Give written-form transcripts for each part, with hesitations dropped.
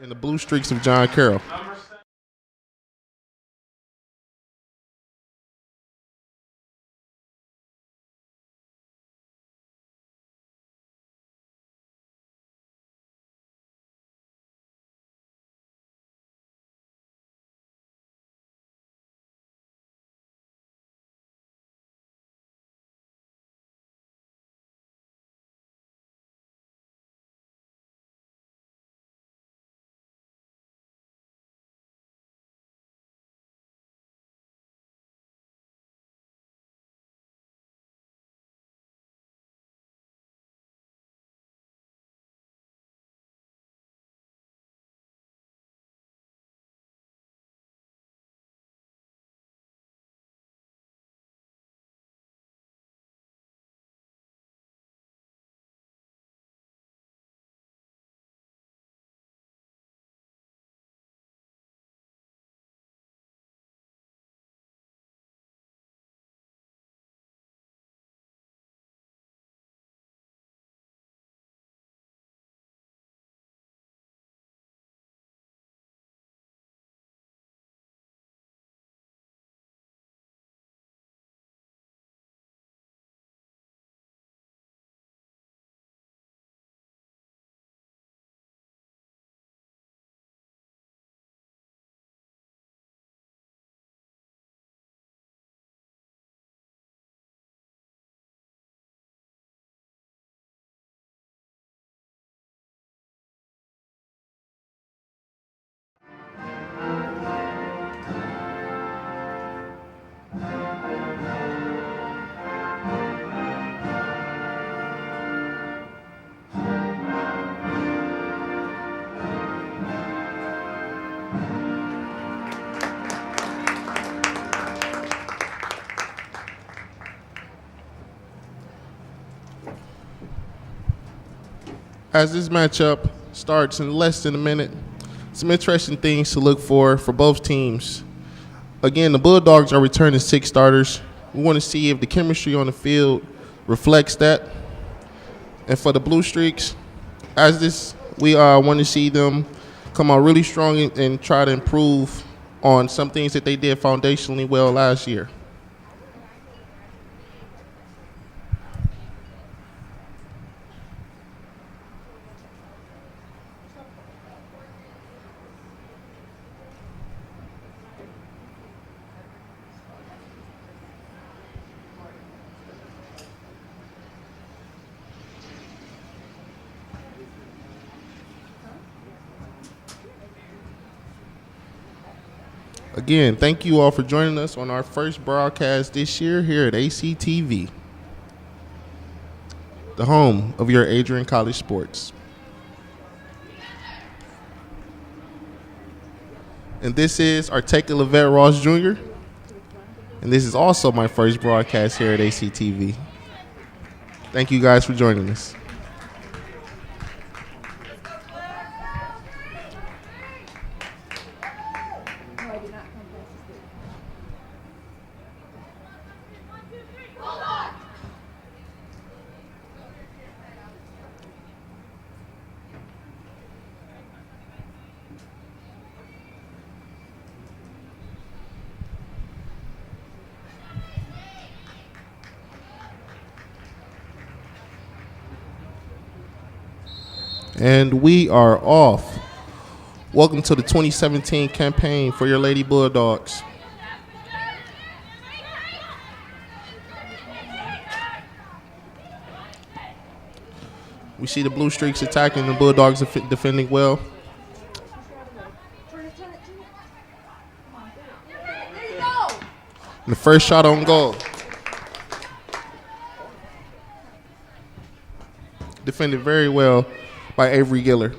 and the Blue Streaks of John Carroll. As this matchup starts in less than a minute, some interesting things to look for both teams. Again, the Bulldogs are returning 6 starters. We want to see if the chemistry on the field reflects that. And for the Blue Streaks, we want to see them come out really strong and try to improve on some things that they did foundationally well last year. Again, thank you all for joining us on our first broadcast this year here at ACTV, the home of your Adrian College sports. And this is Arteka Levette Ross Jr., and this is also my first broadcast here at ACTV. Thank you guys for joining us. And we are off. Welcome to the 2017 campaign for your Lady Bulldogs. We see the Blue Streaks attacking, the Bulldogs defending well. And the first shot on goal. Defended very well by Avery Giller.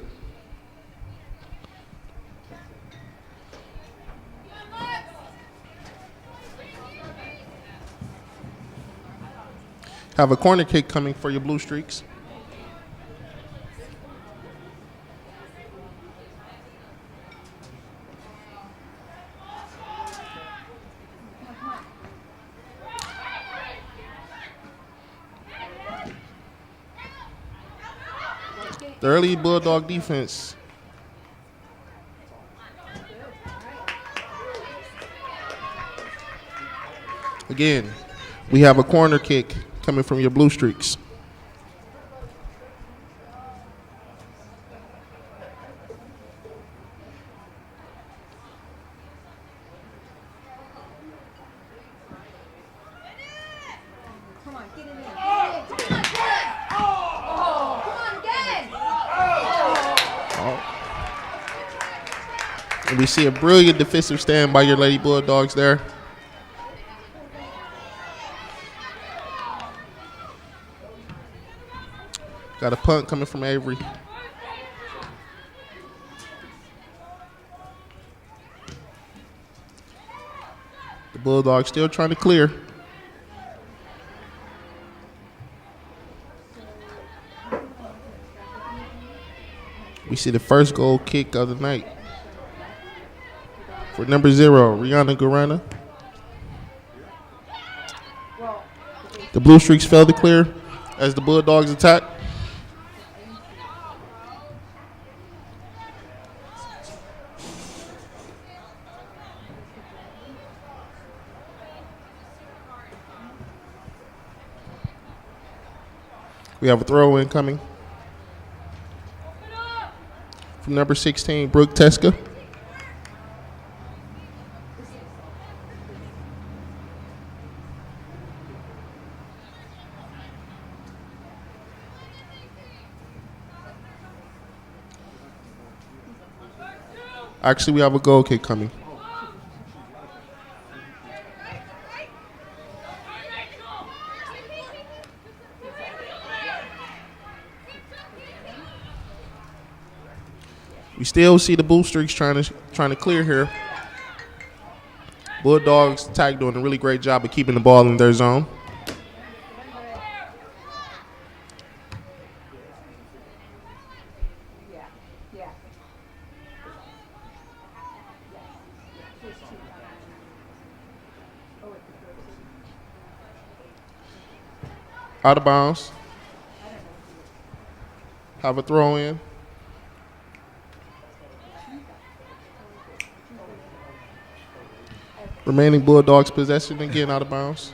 Have a corner kick coming for your Blue Streaks. The early Bulldog defense Again, we have a corner kick coming from your Blue Streaks. And we see a brilliant defensive stand by your Lady Bulldogs there. Got a punt coming from Avery. The Bulldogs still trying to clear. We see the first goal kick of the night for number 0, Rihanna Garana. The Blue Streaks failed to clear as the Bulldogs attack. We have a throw in coming from number 16, Brooke Teska. Actually, we have a goal kick coming. We still see the Blue Streaks trying to clear here. Bulldogs tag doing a really great job of keeping the ball in their zone. Out of bounds. Have a throw in. Remaining Bulldogs possession again out of bounds.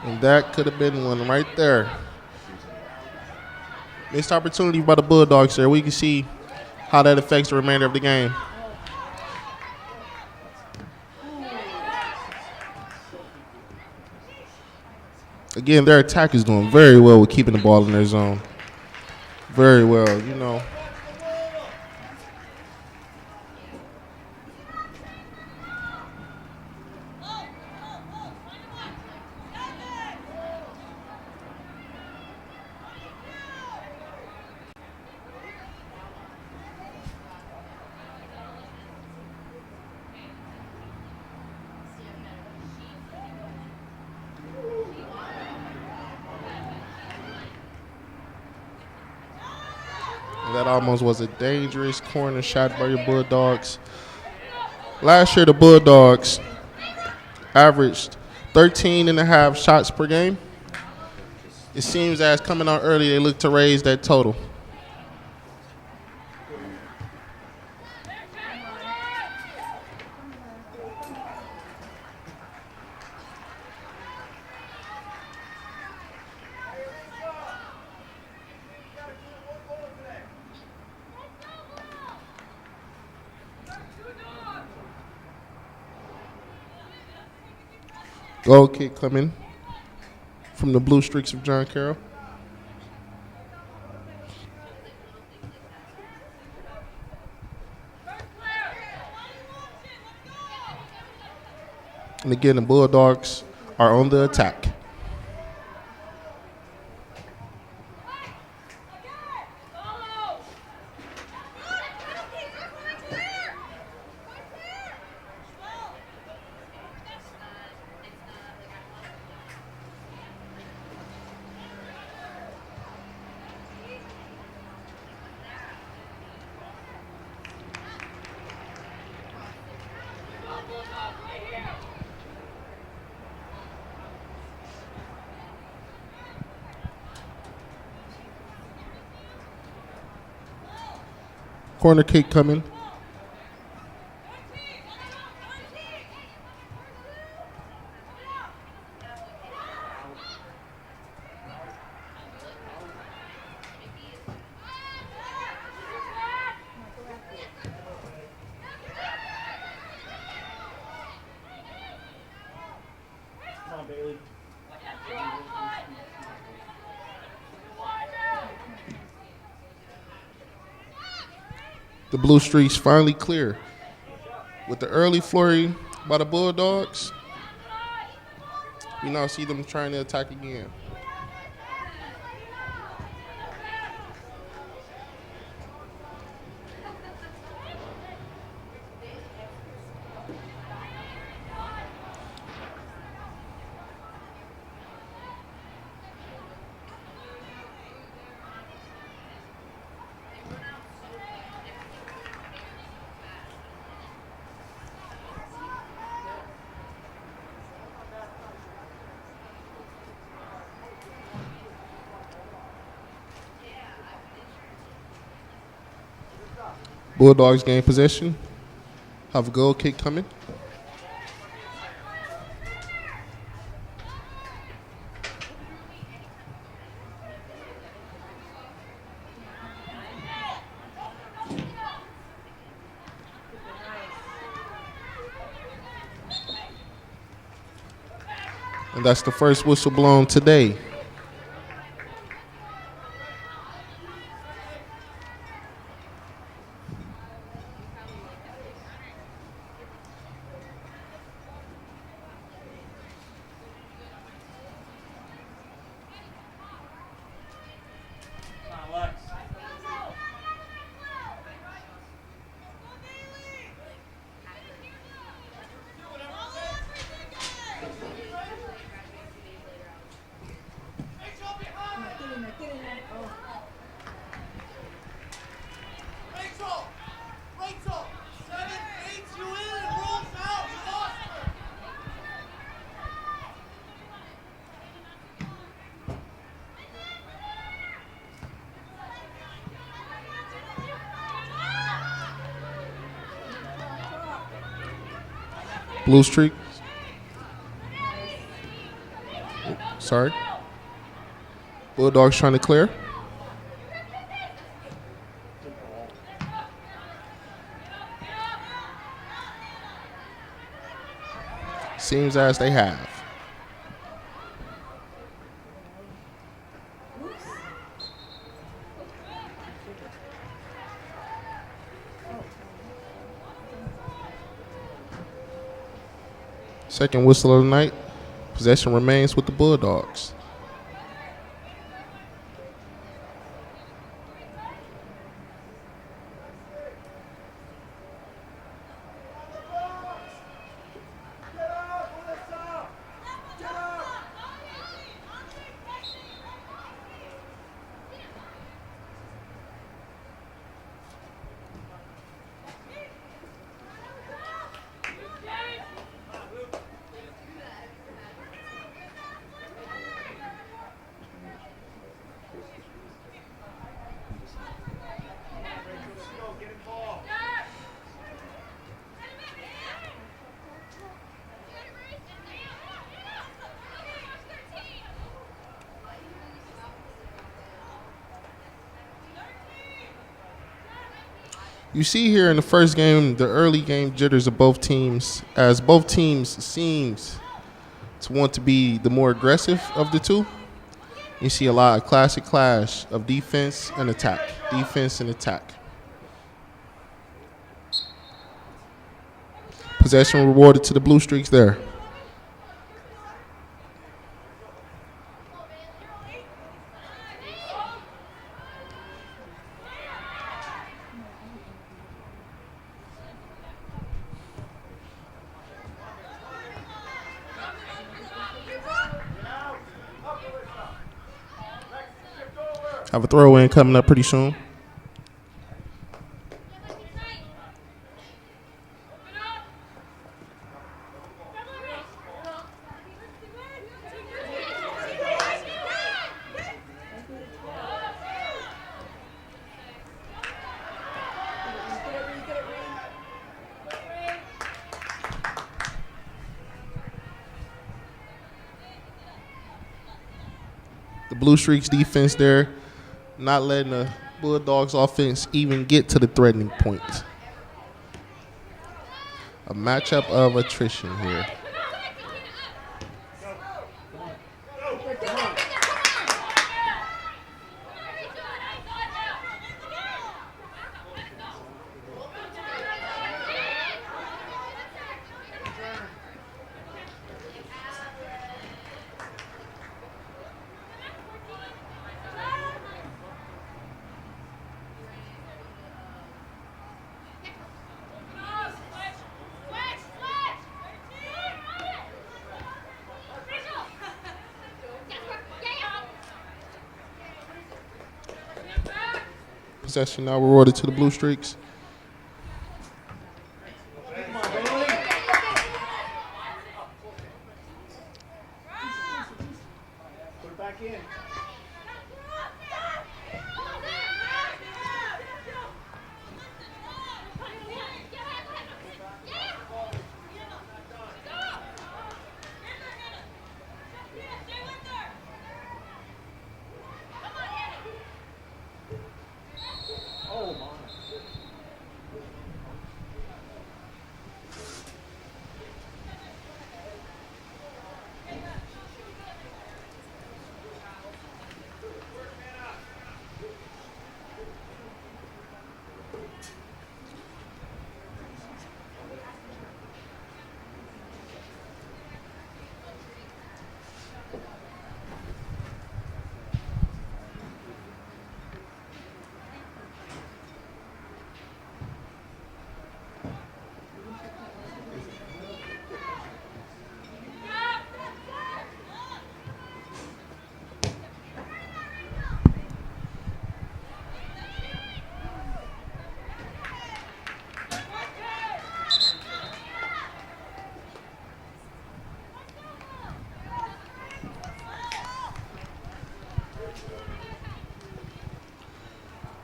And that could have been one right there. Missed opportunity by the Bulldogs there. We can see how that affects the remainder of the game. Again, their attack is doing very well with keeping the ball in their zone. Very well, you know. That almost was a dangerous corner shot by your Bulldogs. Last year, the Bulldogs averaged 13.5 shots per game. It seems as coming out early, they look to raise that total. Goal kick coming from the Blue Streaks of John Carroll. And again, the Bulldogs are on the attack. Corner kick coming. The blue streaks finally clear. With the early flurry by the Bulldogs, we now see them trying to attack again. Bulldogs gain possession. Have a goal kick coming. And that's the first whistle blown today. Blue streak. Sorry. Bulldogs trying to clear. Seems as they have. Second whistle of the night. Possession remains with the Bulldogs. You see here in the first game the early game jitters of both teams, as both teams seems to want to be the more aggressive of the two. You see a lot of classic clash of defense and attack, defense and attack. Possession rewarded to the Blue Streaks there. Have a throw in coming up pretty soon. The Blue Streaks defense there, not letting the Bulldogs offense even get to the threatening point. A matchup of attrition here. Possession now rewarded to the Blue Streaks.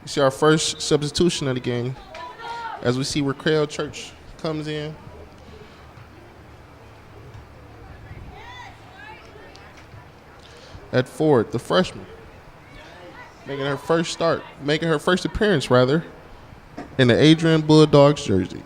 We see our first substitution of the game as we see where Carroll Church comes in. At forward, the freshman, making her first appearance rather, in the Adrian Bulldogs jersey.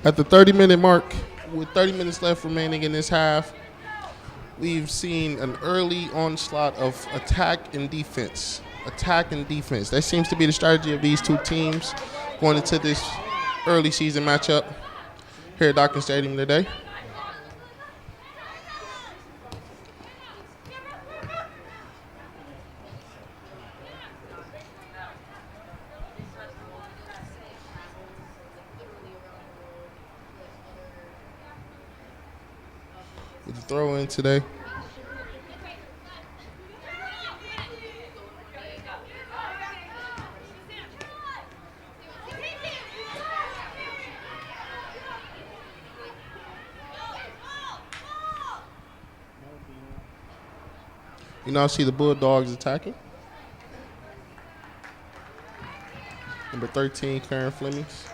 At the 30-minute mark, with 30 minutes left remaining in this half, we've seen an early onslaught of attack and defense. Attack and defense. That seems to be the strategy of these two teams going into this early season matchup here at Dawkins Stadium today. With the throw in today. You now see the Bulldogs attacking. Number 13, Karen Flemings.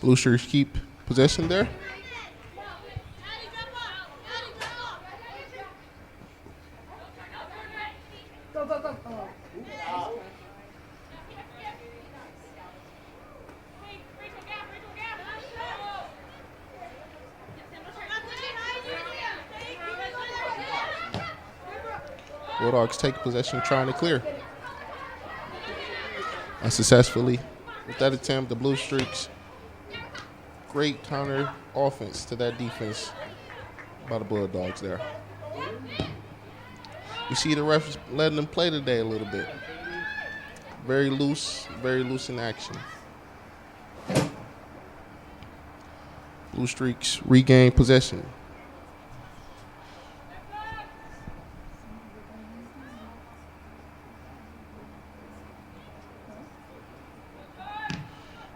Blue Streaks keep possession there. Bulldogs take possession, trying to clear. Unsuccessfully. With that attempt, the Blue Streaks, great counter offense to that defense by the Bulldogs there. You see the refs letting them play today a little bit. Very loose in action. Blue Streaks regain possession.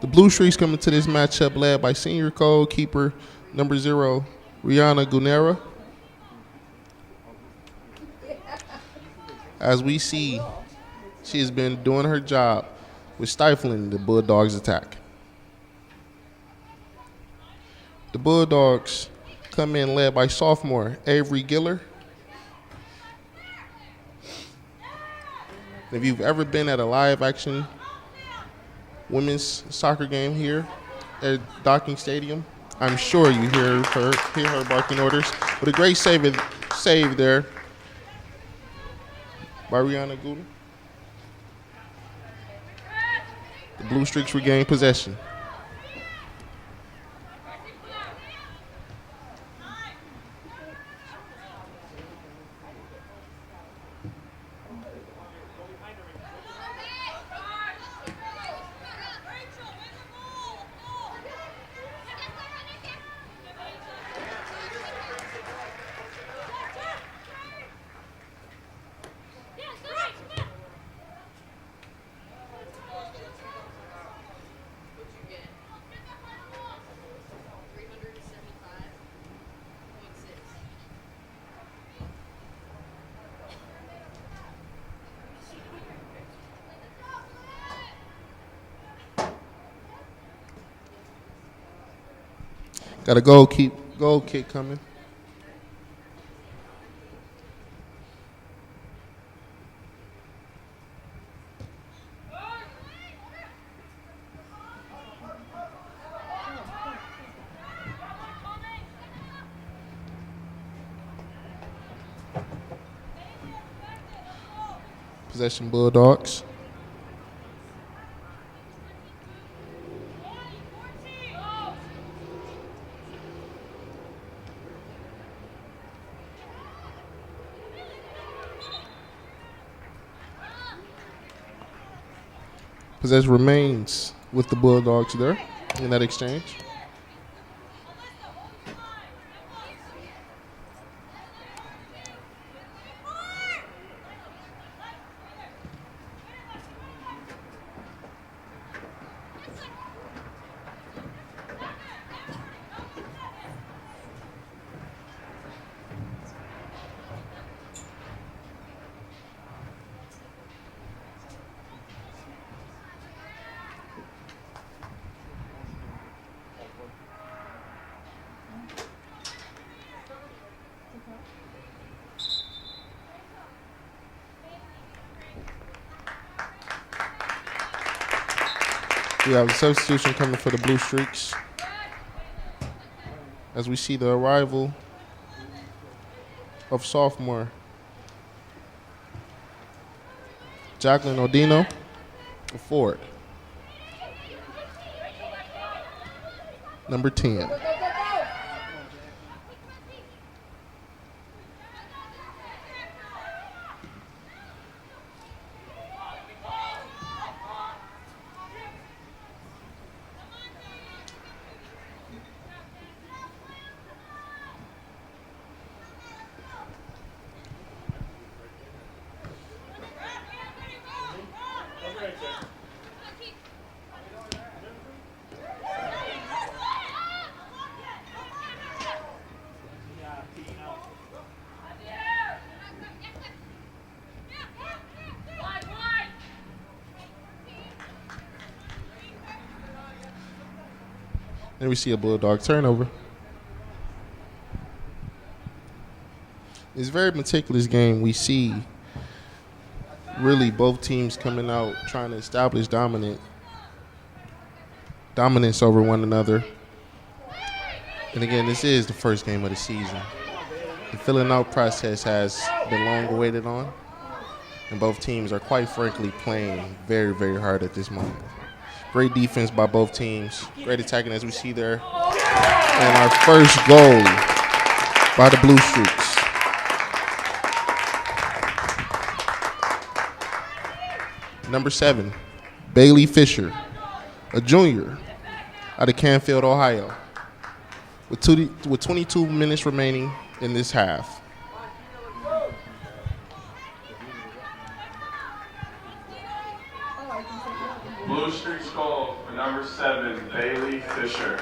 The Blue Streaks coming to this matchup led by senior goalkeeper number 0, Rihanna Gunera. As we see, she has been doing her job with stifling the Bulldogs' attack. The Bulldogs come in led by sophomore Avery Giller. If you've ever been at a live action women's soccer game here at Docking Stadium, I'm sure you hear her barking orders. But a great save there by Rihanna Gouda. The Blue Streaks regain possession. Got a goal kick coming. Possession Bulldogs. Possession remains with the Bulldogs there in that exchange. We have a substitution coming for the Blue Streaks as we see the arrival of sophomore Jacqueline Odino forward. Number 10. And we see a Bulldog turnover. It's a very meticulous game. We see really both teams coming out trying to establish dominance over one another. And again, this is the first game of the season. The filling out process has been long awaited on, and both teams are quite frankly playing very, very hard at this moment. Great defense by both teams. Great attacking as we see there. And our first goal by the Blue Streaks. Number 7, Bailey Fisher, a junior out of Canfield, Ohio, with 22 minutes remaining in this half. Blue Streaks goal for number 7, Bailey Fisher.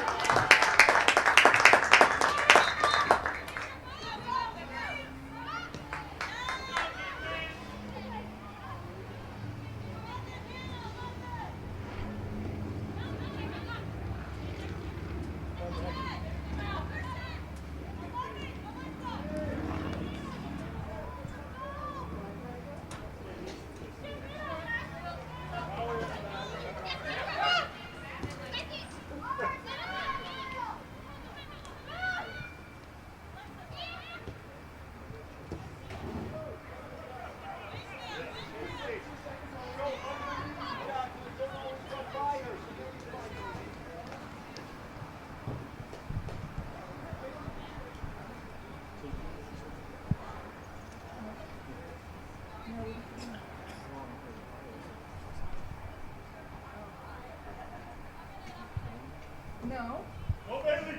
No. Go Bailey!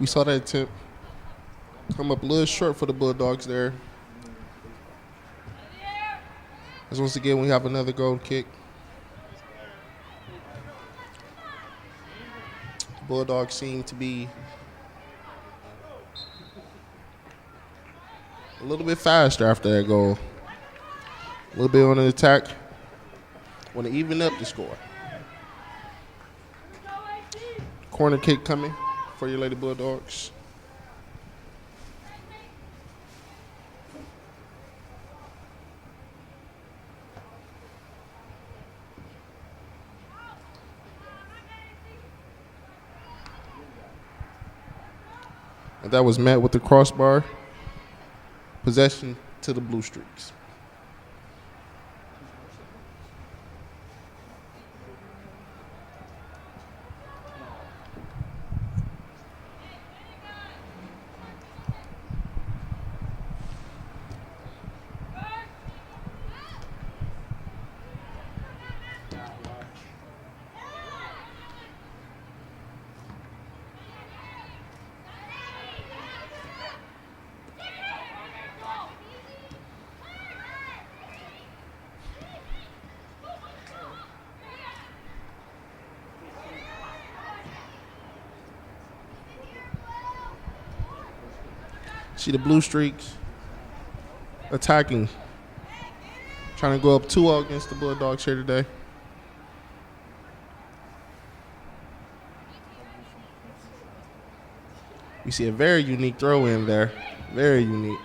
We saw that attempt come up a little short for the Bulldogs there. As once again, we have another goal kick. The Bulldogs seem to be a little bit faster after that goal. A little bit on an attack. Want to even up the score. Corner kick coming for your Lady Bulldogs. And that was met with the crossbar. Possession to the Blue Streaks. See the Blue Streaks attacking, trying to go up 2-0 against the Bulldogs here today. We see a very unique throw in there, very unique.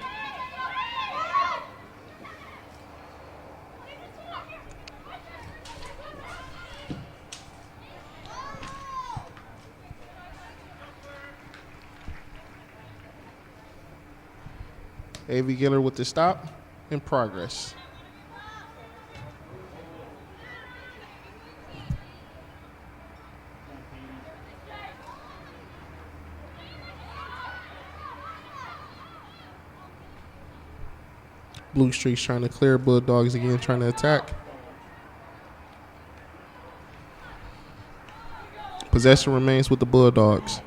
A.V. Giller with the stop in progress. Blue Streaks trying to clear. Bulldogs again trying to attack. Possession remains with the Bulldogs.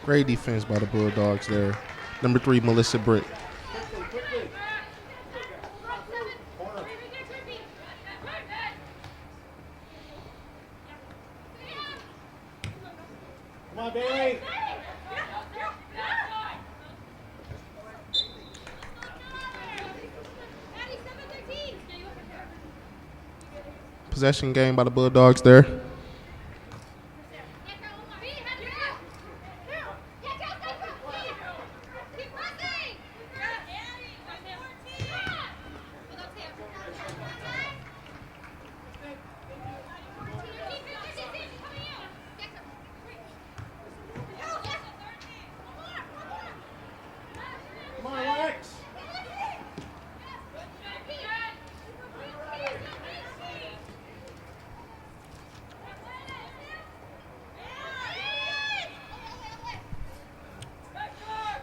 Great defense by the Bulldogs there. Number 3, Melissa Britt. Come on, Bailey. Possession game by the Bulldogs there. Come on, Lex.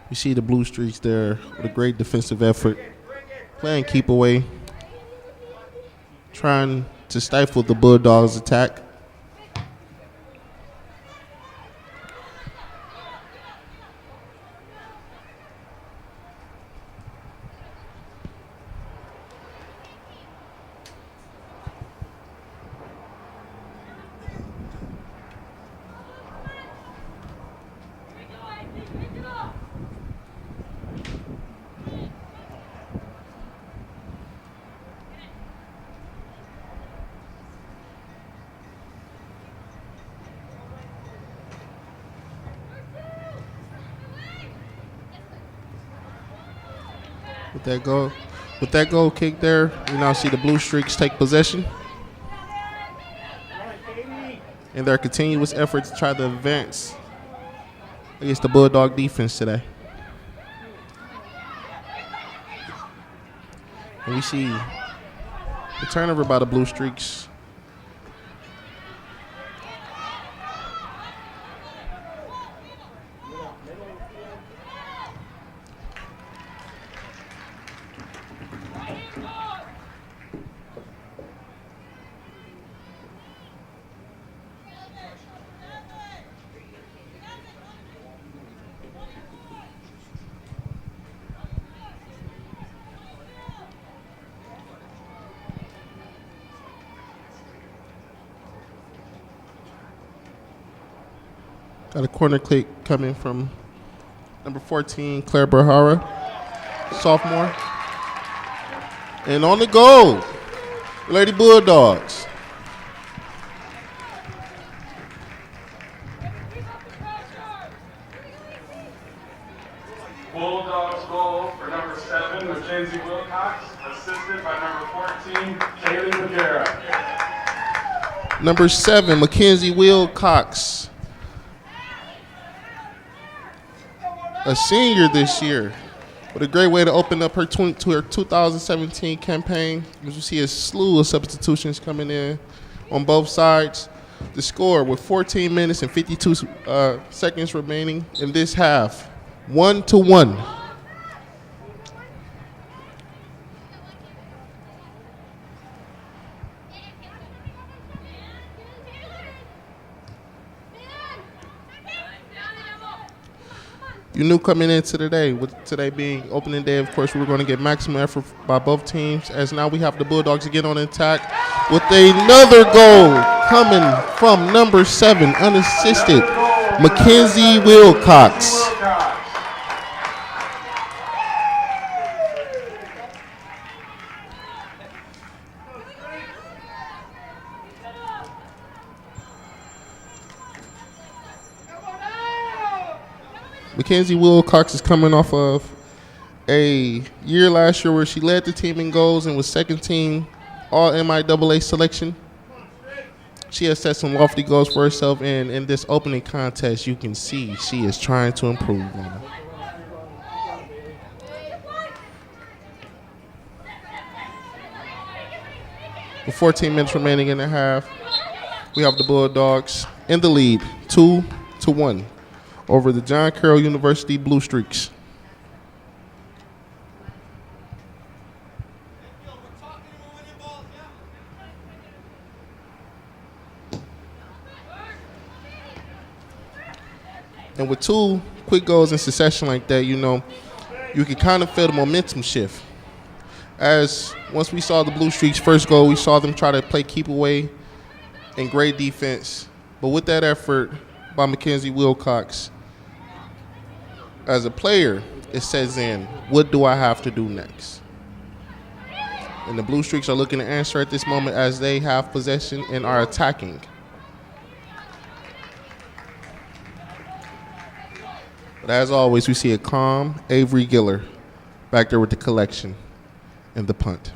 You see the Blue Streaks there with a great defensive effort. Playing keep away. Trying to stifle the Bulldogs' attack. With that goal kick there, we now see the Blue Streaks take possession. In their continuous effort to try to advance against the Bulldog defense today. And we see the turnover by the Blue Streaks. Got a corner kick coming from number 14, Claire Berhara, sophomore. And on the goal, Lady Bulldogs. Bulldogs goal for number 7, Mackenzie Wilcox, assisted by number 14, Kaylee Magera. Number 7, Mackenzie Wilcox. A senior this year, with a great way to open up her 2017 campaign. As you see a slew of substitutions coming in on both sides. The score with 14 minutes and 52 seconds remaining in this half, 1-1. You knew coming into today, with today being opening day, of course, we were going to get maximum effort by both teams, as now we have the Bulldogs again on attack with another goal coming from number 7, unassisted, Mackenzie Wilcox. Mackenzie Wilcox is coming off of a year last year where she led the team in goals and was second team all MIAA selection. She has set some lofty goals for herself, and in this opening contest, you can see she is trying to improve on them. With 14 minutes remaining in the half, we have the Bulldogs in the lead, 2-1, over the John Carroll University Blue Streaks. And with two quick goals in succession like that, you know, you can kind of feel the momentum shift. As once we saw the Blue Streaks' first goal, we saw them try to play keep away and great defense. But with that effort by Mackenzie Wilcox, as a player, it says in, what do I have to do next? And the Blue Streaks are looking to answer at this moment as they have possession and are attacking. But as always, we see a calm Avery Giller back there with the collection and the punt.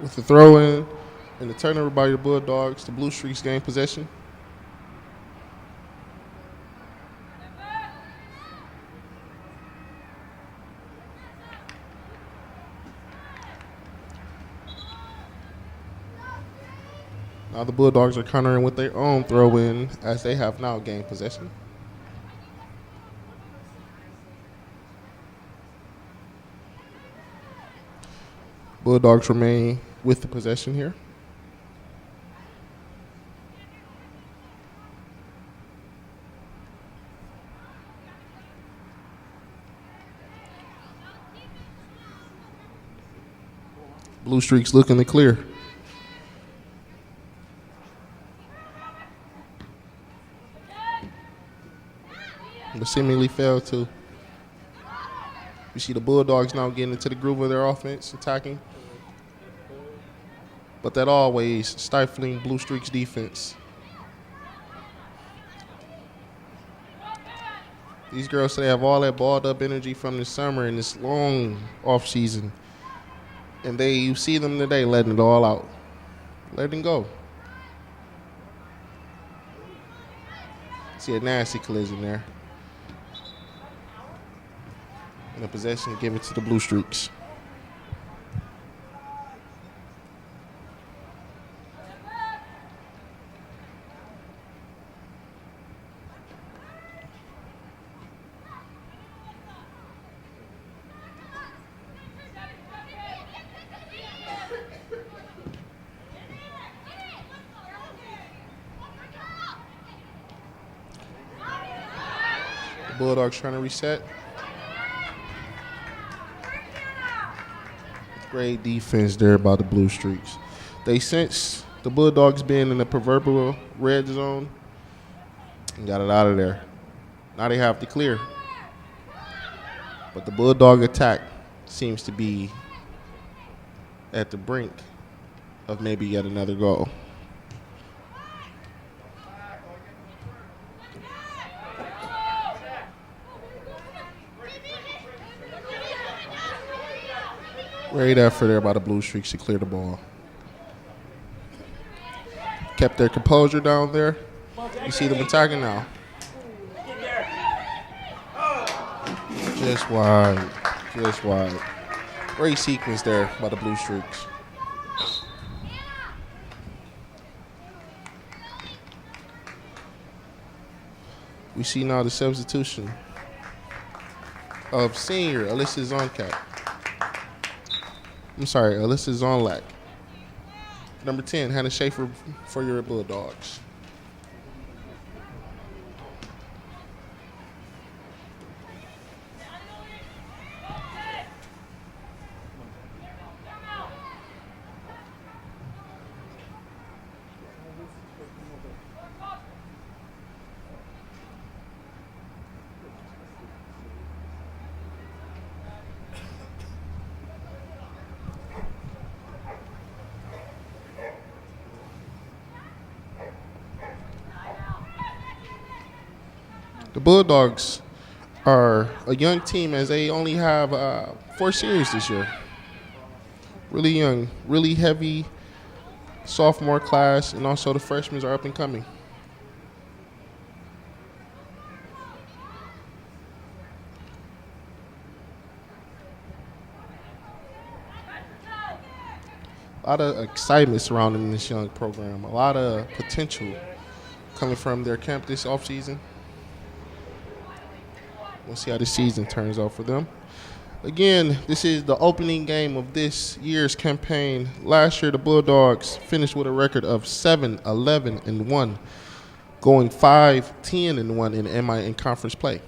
With the throw-in and the turnover by your Bulldogs, the Blue Streaks gain possession. Now the Bulldogs are countering with their own throw-in as they have now gained possession. Bulldogs remain with the possession here. Blue Streaks looking to clear. But seemingly failed to. You see the Bulldogs now getting into the groove of their offense, attacking. But that always stifling Blue Streaks defense. These girls today have all that balled up energy from the summer and this long off season. And you see them today letting it all out. Letting go. See a nasty collision there. And a possession given to the Blue Streaks. Bulldogs trying to reset. Great defense there by the Blue Streaks. They sensed the Bulldogs being in the proverbial red zone and got it out of there. Now they have to clear. But the Bulldog attack seems to be at the brink of maybe yet another goal. Great effort there by the Blue Streaks to clear the ball. Kept their composure down there. You see them attacking now. Just wide. Just wide. Great sequence there by the Blue Streaks. We see now the substitution of senior Alyssa Zonkat. Alyssa Zonlak. Number 10, Hannah Schaefer for your Bulldogs. The Bulldogs are a young team as they only have 4 seniors this year. Really young, really heavy sophomore class, and also the freshmen are up and coming. A lot of excitement surrounding this young program. A lot of potential coming from their camp this offseason. We'll see how the season turns out for them. Again, this is the opening game of this year's campaign. Last year, the Bulldogs finished with a record of 7-11-1, going 5-10-1 in MI in conference play.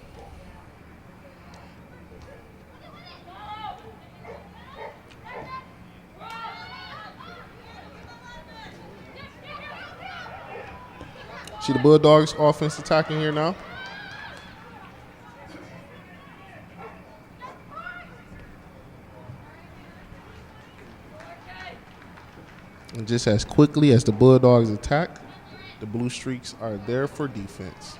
See the Bulldogs offense attacking here now. And just as quickly as the Bulldogs attack, the Blue Streaks are there for defense.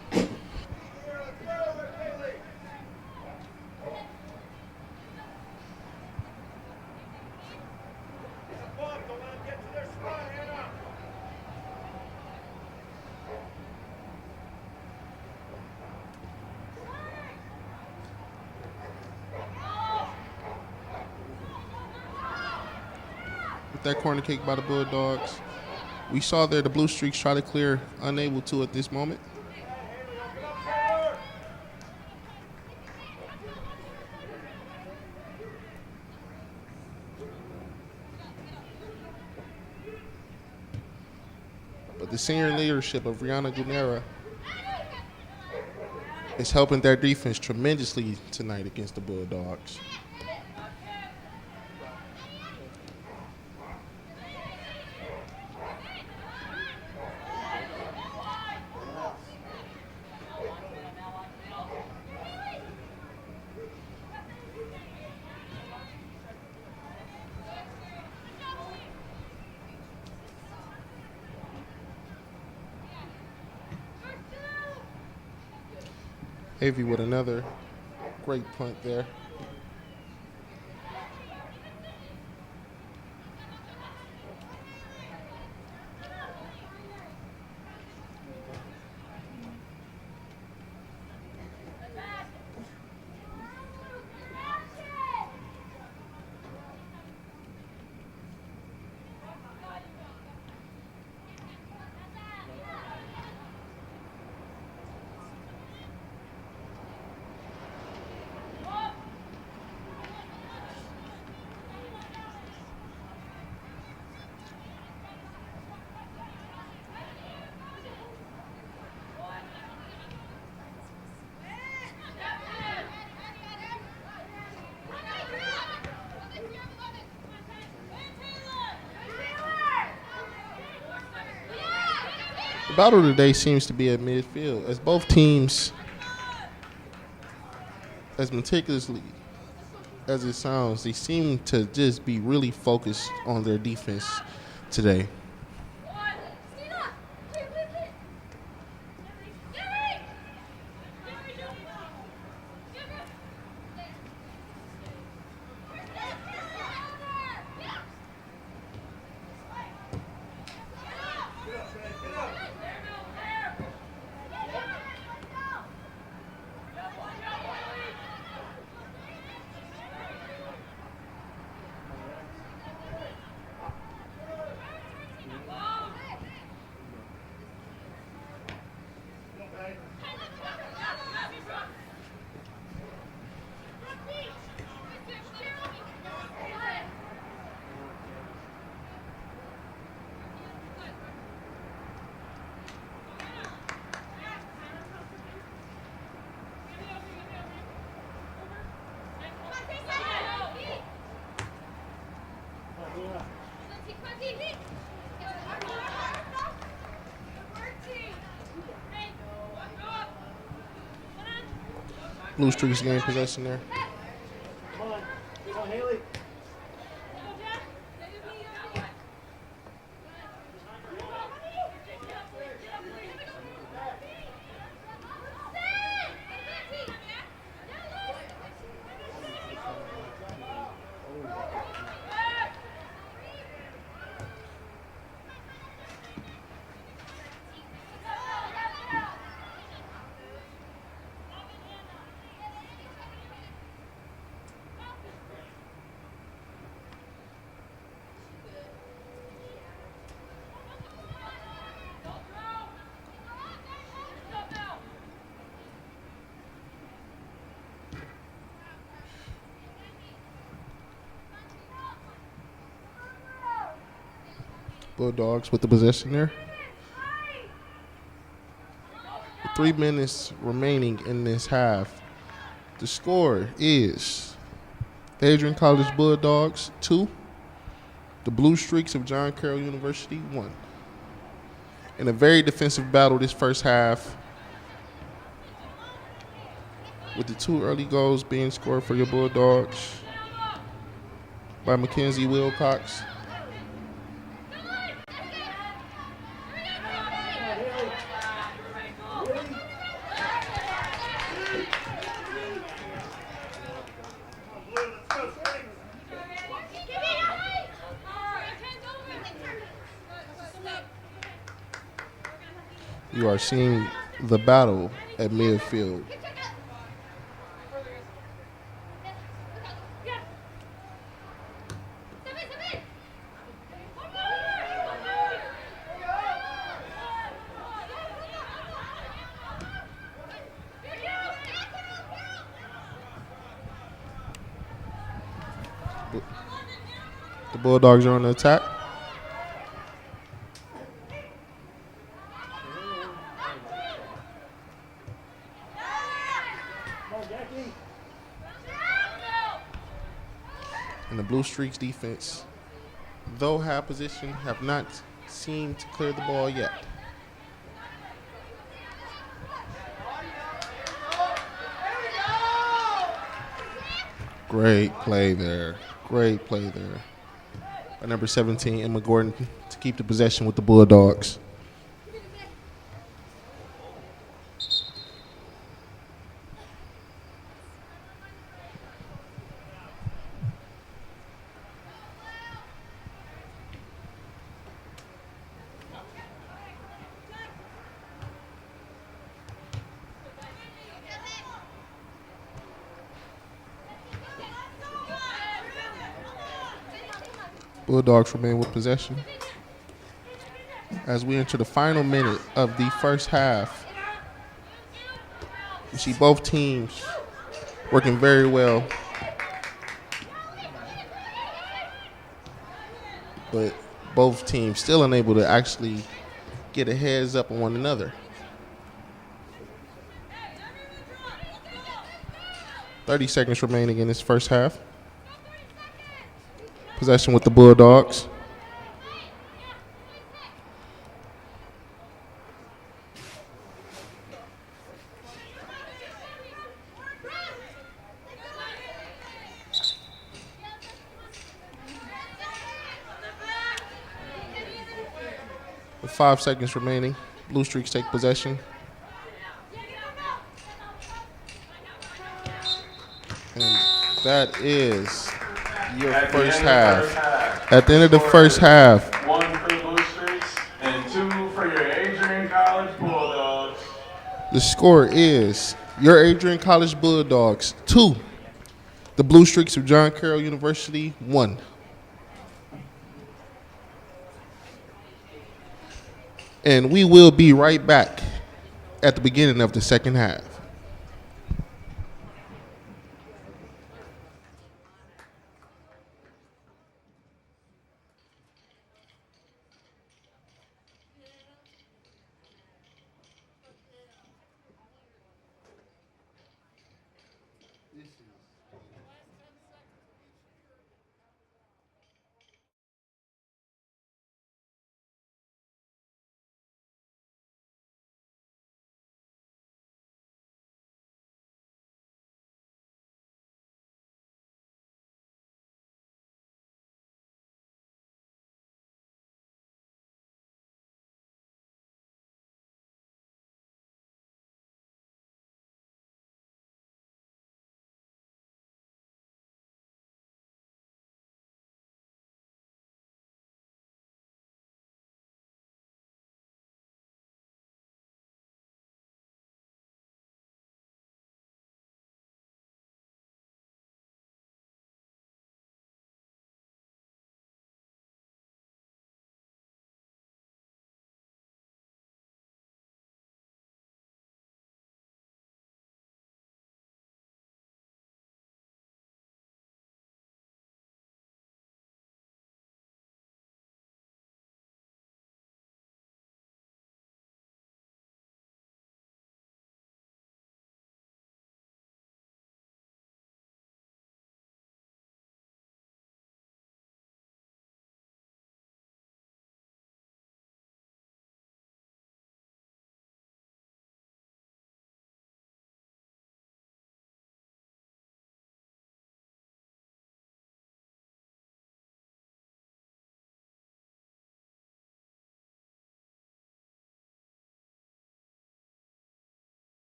That corner kick by the Bulldogs. We saw there the Blue Streaks try to clear, unable to at this moment. But the senior leadership of Rihanna Gunera is helping their defense tremendously tonight against the Bulldogs. Avy with another great punt there. The battle today seems to be at midfield as both teams, as meticulously as it sounds, they seem to just be really focused on their defense today. Blue Streaks gain possession there. Come on. Come on, Haley. Bulldogs with the possession there. With 3 minutes remaining in this half, the score is Adrian College Bulldogs 2, the Blue Streaks of John Carroll University 1. In a very defensive battle this first half, with the 2 early goals being scored for your Bulldogs by Mackenzie Wilcox. You are seeing the battle at midfield. The Bulldogs are on the attack. And the Blue Streaks defense, though have position, have not seemed to clear the ball yet. Great play there. Great play there by number 17, Emma Gordon, to keep the possession with the Bulldogs. Bulldogs remain with possession as we enter the final minute of the first half. You see both teams working very well, but both teams still unable to actually get a heads up on one another. 30 seconds remaining in this first half. Possession with the Bulldogs. With 5 seconds remaining, Blue Streaks take possession. And that is your first half. At the end of the first half, 1 for the Blue Streaks and 2 for your Adrian College Bulldogs. the score is your Adrian College Bulldogs 2, the Blue Streaks of John Carroll University 1. And we will be right back at the beginning of the second half.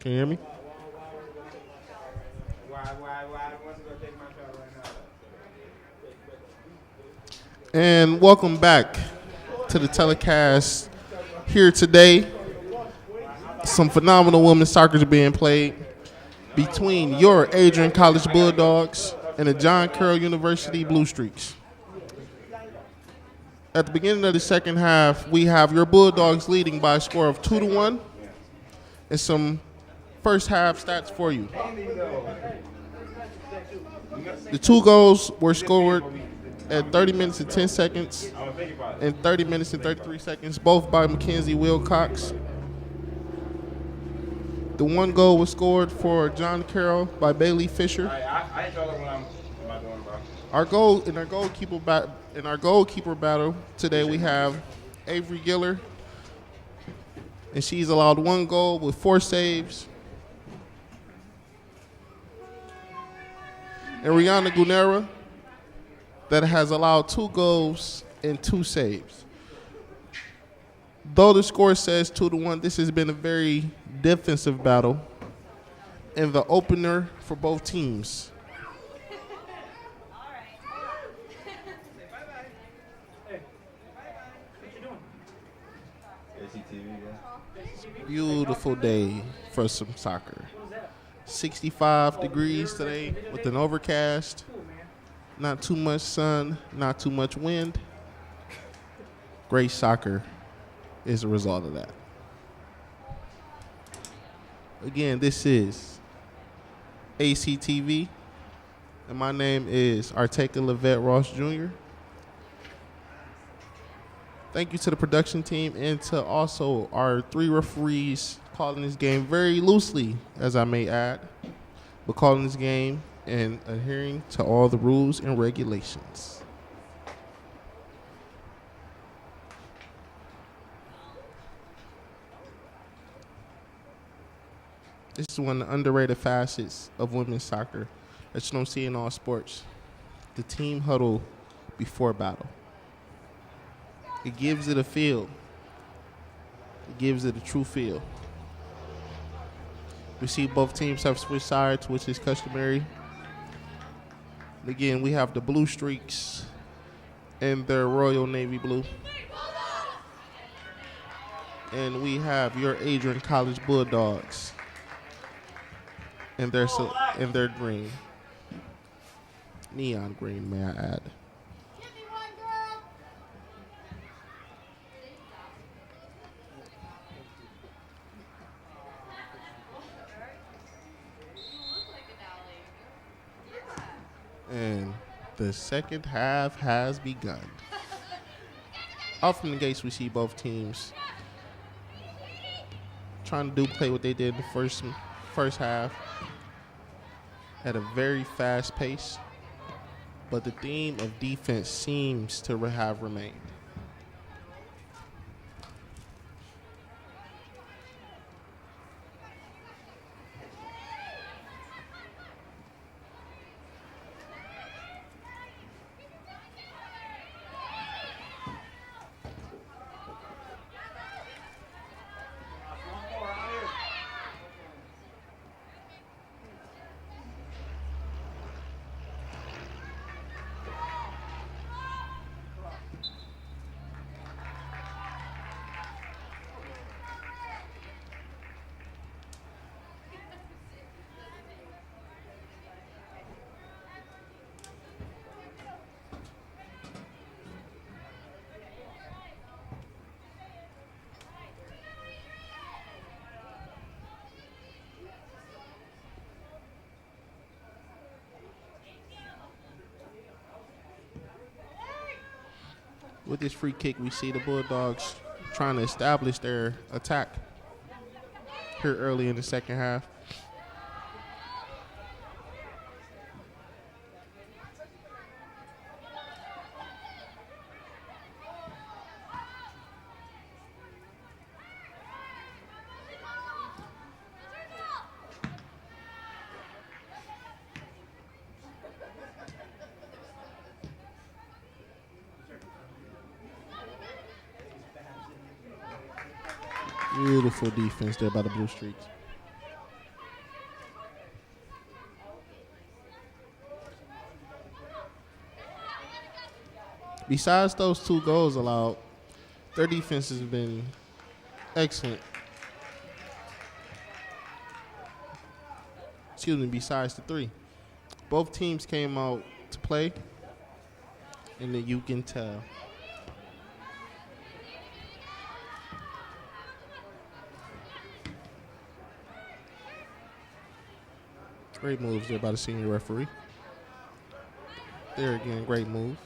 Can you hear me? Why? What's going to take my shot right now? And welcome back to the telecast here today. Some phenomenal women's soccer is being played between your Adrian College Bulldogs and the John Carroll University Blue Streaks. At the beginning of the second half, we have your Bulldogs leading by a score of 2-1, and some first half stats for you. The 2 goals were scored at 30 minutes and 10 seconds and 30 minutes and 33 seconds, both by Mackenzie Wilcox. The 1 goal was scored for John Carroll by Bailey Fisher. I tell her when I'm doing, bro. Our goalkeeper battle today, we have Avery Giller, and she's allowed 1 goal with 4 saves. And Rihanna Gunera, that has allowed 2 goals and 2 saves. Though the score says 2-1, this has been a very defensive battle and the opener for both teams. Beautiful day for some soccer. 65 degrees today with an overcast. Not too much sun, not too much wind. Great soccer is a result of that. Again, this is ACTV, and my name is Arteka Levette Ross Jr. Thank you to the production team and to also our 3 referees calling this game very loosely, as I may add, but calling this game and adhering to all the rules and regulations. This is one of the underrated facets of women's soccer that you don't see in all sports. The team huddle before battle. It gives it a feel. It gives it a true feel. We see both teams have switched sides, which is customary. And again, we have the Blue Streaks and their Royal Navy Blue. And we have your Adrian College Bulldogs and their green. Neon green, may I add. And the second half has begun. Out from the gates, we see both teams trying to play what they did in the first half at a very fast pace, but the theme of defense seems to have remained. With this free kick, we see the Bulldogs trying to establish their attack here early in the second half. Beautiful defense there by the Blue Streaks. Besides those 2 goals allowed, their defense has been excellent. Excuse me, besides the 3. Both teams came out to play, and then you can tell. Great moves there by the senior referee. There again, great move.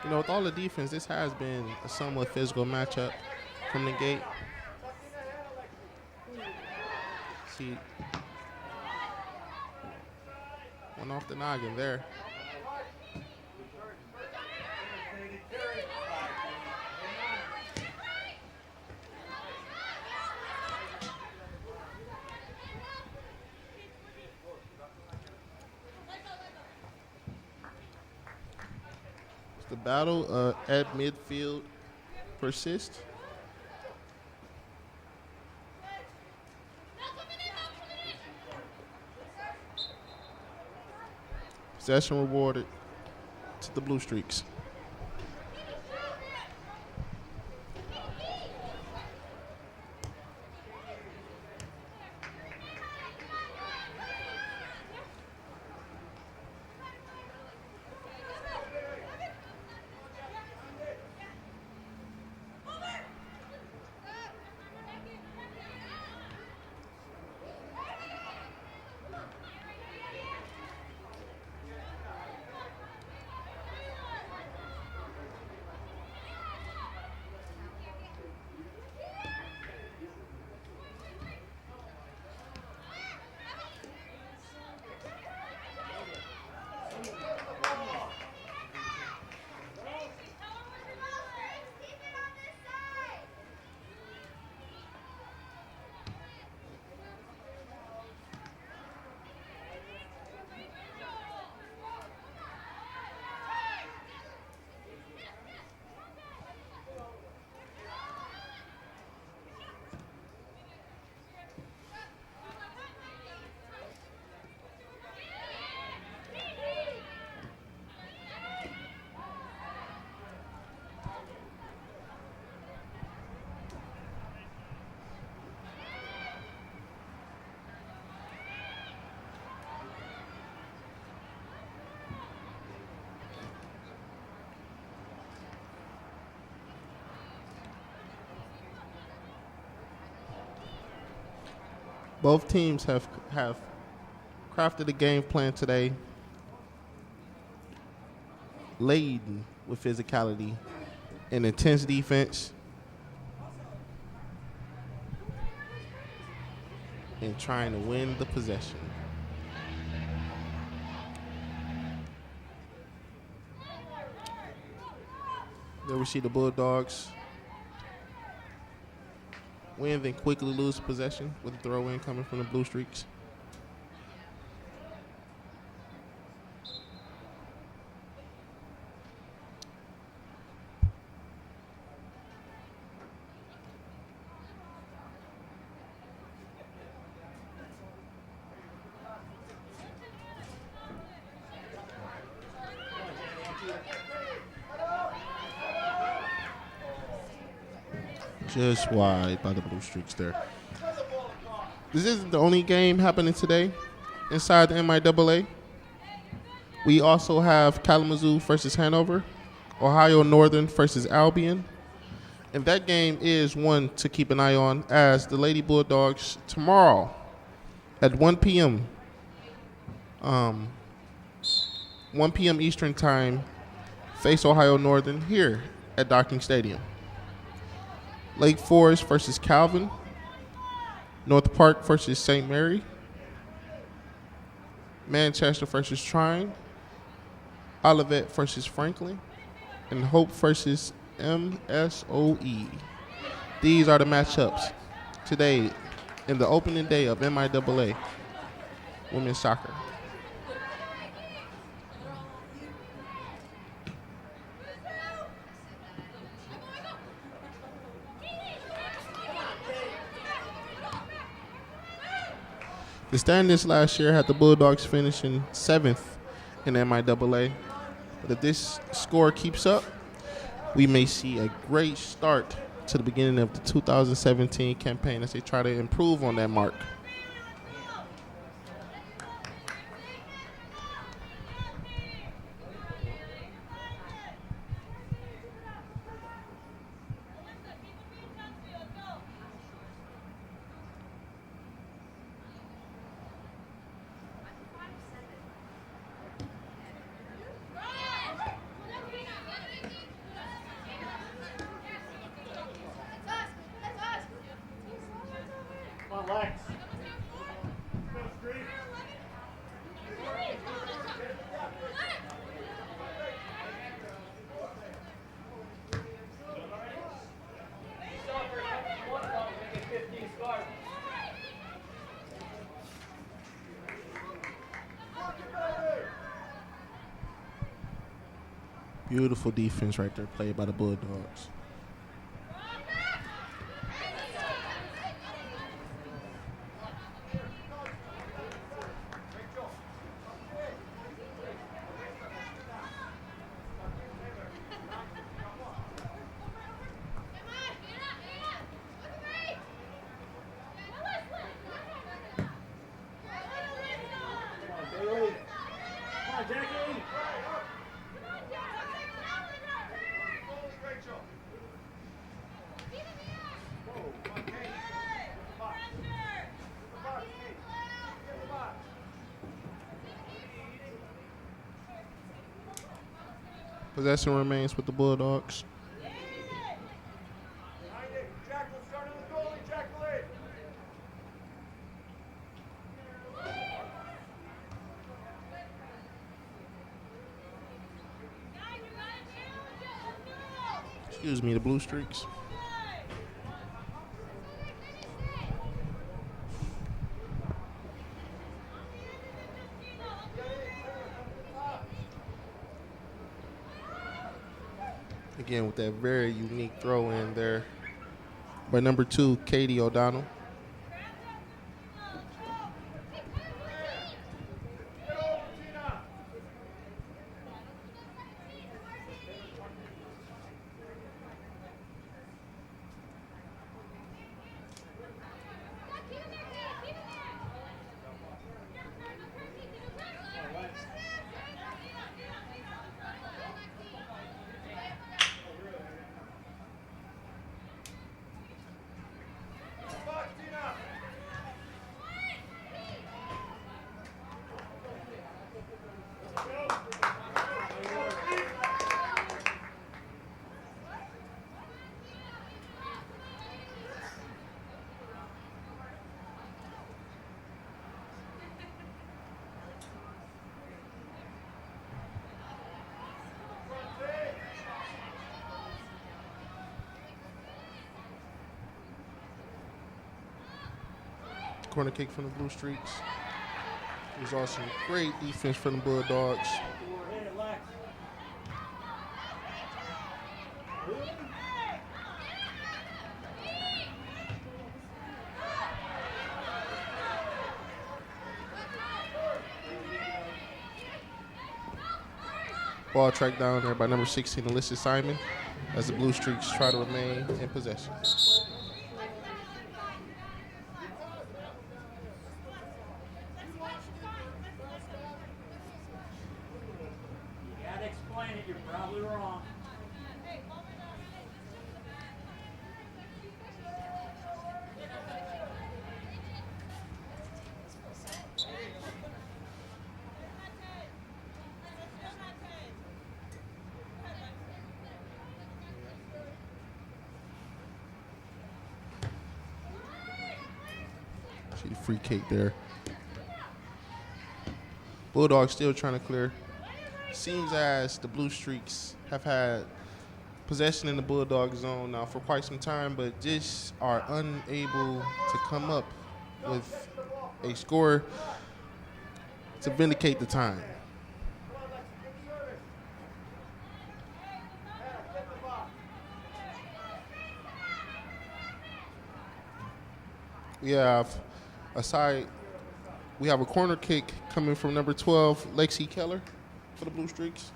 You know, with all the defense, this has been a somewhat physical matchup from the gate. See, one off the noggin there. The battle at midfield persists. Possession rewarded to the Blue Streaks. Both teams have crafted a game plan today laden with physicality and intense defense and trying to win the possession. There we see the Bulldogs win, then quickly lose possession with a throw-in coming from the Blue Streaks. Just wide by the Blue Streaks there. This isn't the only game happening today inside the MIAA. We also have Kalamazoo versus Hanover, Ohio Northern versus Albion. And that game is one to keep an eye on, as the Lady Bulldogs tomorrow at 1 p.m. 1 p.m. Eastern Time face Ohio Northern here at Docking Stadium. Lake Forest versus Calvin, North Park versus St. Mary, Manchester versus Trine, Olivet versus Franklin, and Hope versus MSOE. These are the matchups today in the opening day of MIAA women's soccer. The standings last year had the Bulldogs finishing 7th in MIAA. But if this score keeps up, we may see a great start to the beginning of the 2017 campaign as they try to improve on that mark. Beautiful defense right there played by the Bulldogs. Possession remains with the Bulldogs. Excuse me, the Blue Streaks. Again, with that very unique throw in there by number 2, Katie O'Donnell. Corner kick from the Blue Streaks. There's also great defense from the Bulldogs. Ball tracked down there by number 16, Alyssa Simon, as the Blue Streaks try to remain in possession. See, free kick there. Bulldogs still trying to clear. Seems as the Blue Streaks have had possession in the Bulldog zone now for quite some time, but just are unable to come up with a score to vindicate the time. We have we have a corner kick coming from number 12, Lexi Keller for the Blue Streaks.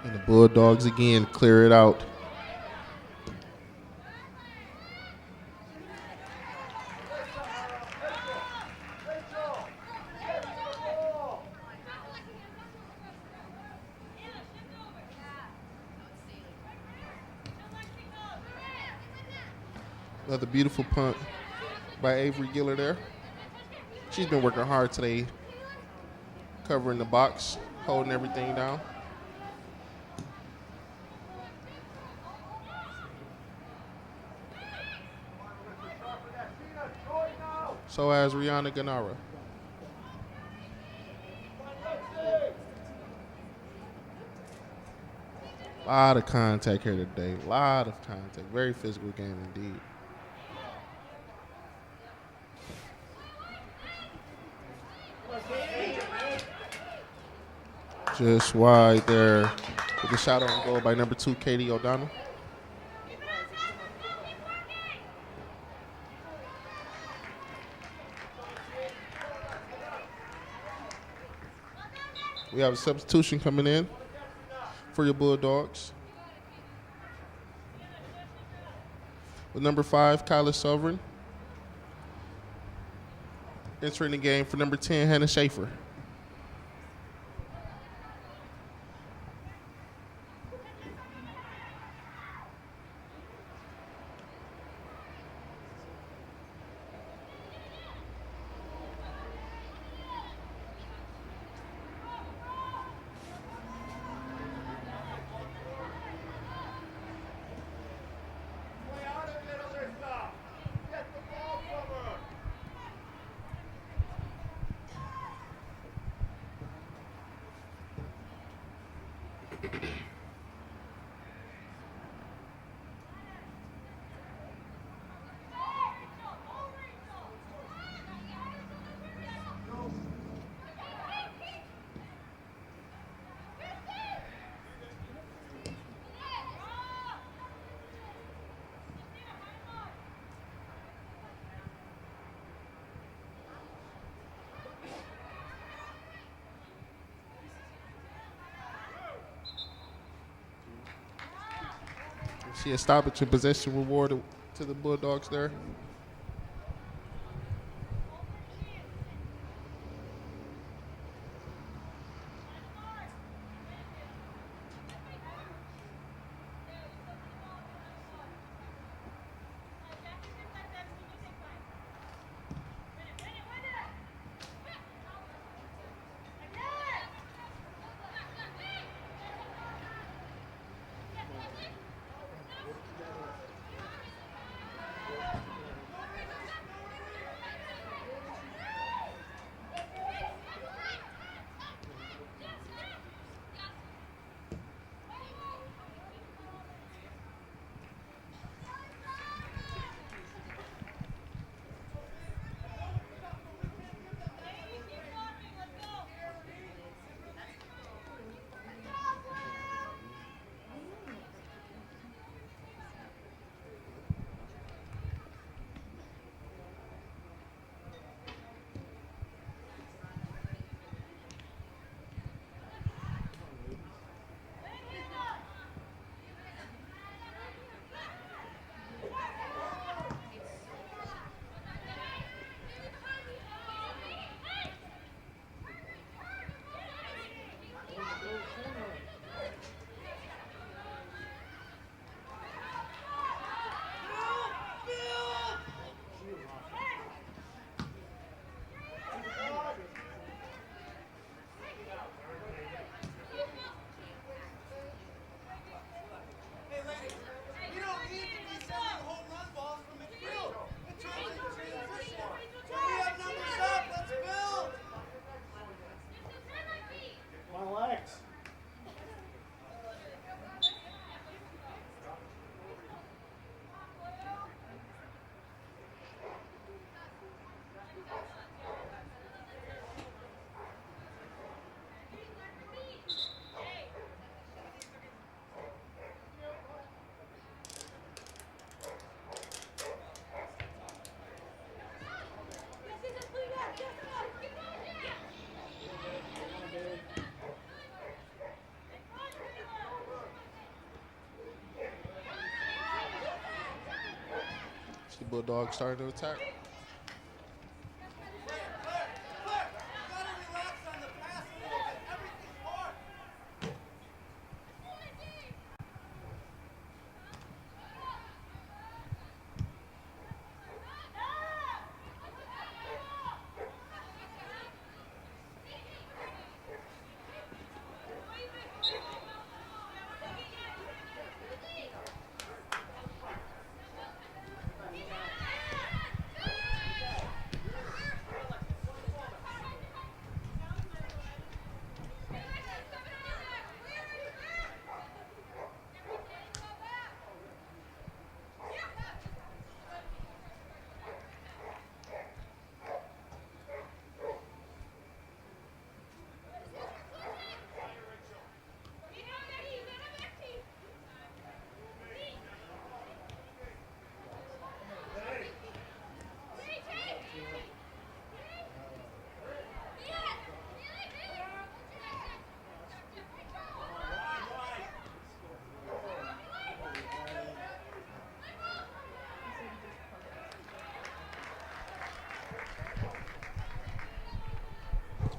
And the Bulldogs again clear it out. Another beautiful punt by Avery Giller there. She's been working hard today, covering the box, holding everything down. So has Rihanna Ganara. A lot of contact here today. A lot of contact. Very physical game indeed. Just wide there with the shot on goal by number 2, Katie O'Donnell. We have a substitution coming in for your Bulldogs. With number 5, Kyla Sovereign. Entering the game for number 10, Hannah Schaefer. See a stoppage and possession reward to the Bulldogs there. The Bulldogs starting to attack.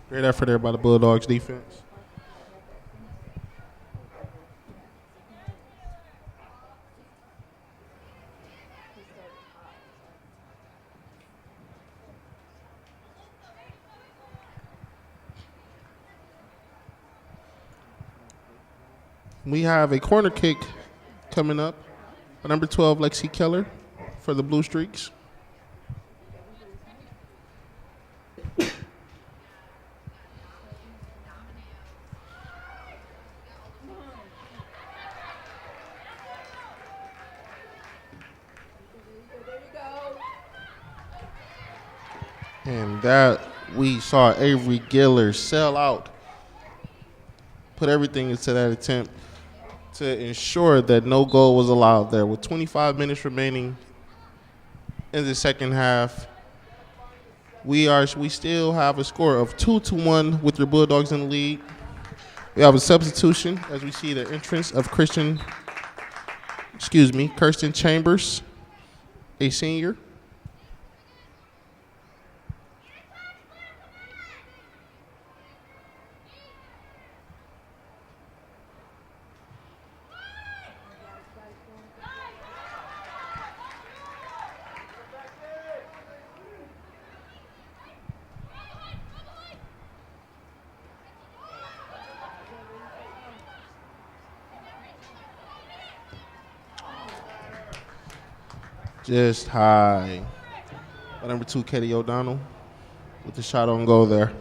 Great effort there by the Bulldogs defense. We have a corner kick coming up by number 12, Lexi Keller, for the Blue Streaks. And that we saw Avery Giller sell out, put everything into that attempt to ensure that no goal was allowed there. With 25 minutes remaining in the second half, we still have a score of 2-1 with your Bulldogs in the lead. We have a substitution as we see the entrance of Kirsten Chambers, a senior. Just high. By number 2, Katie O'Donnell, with the shot on goal there.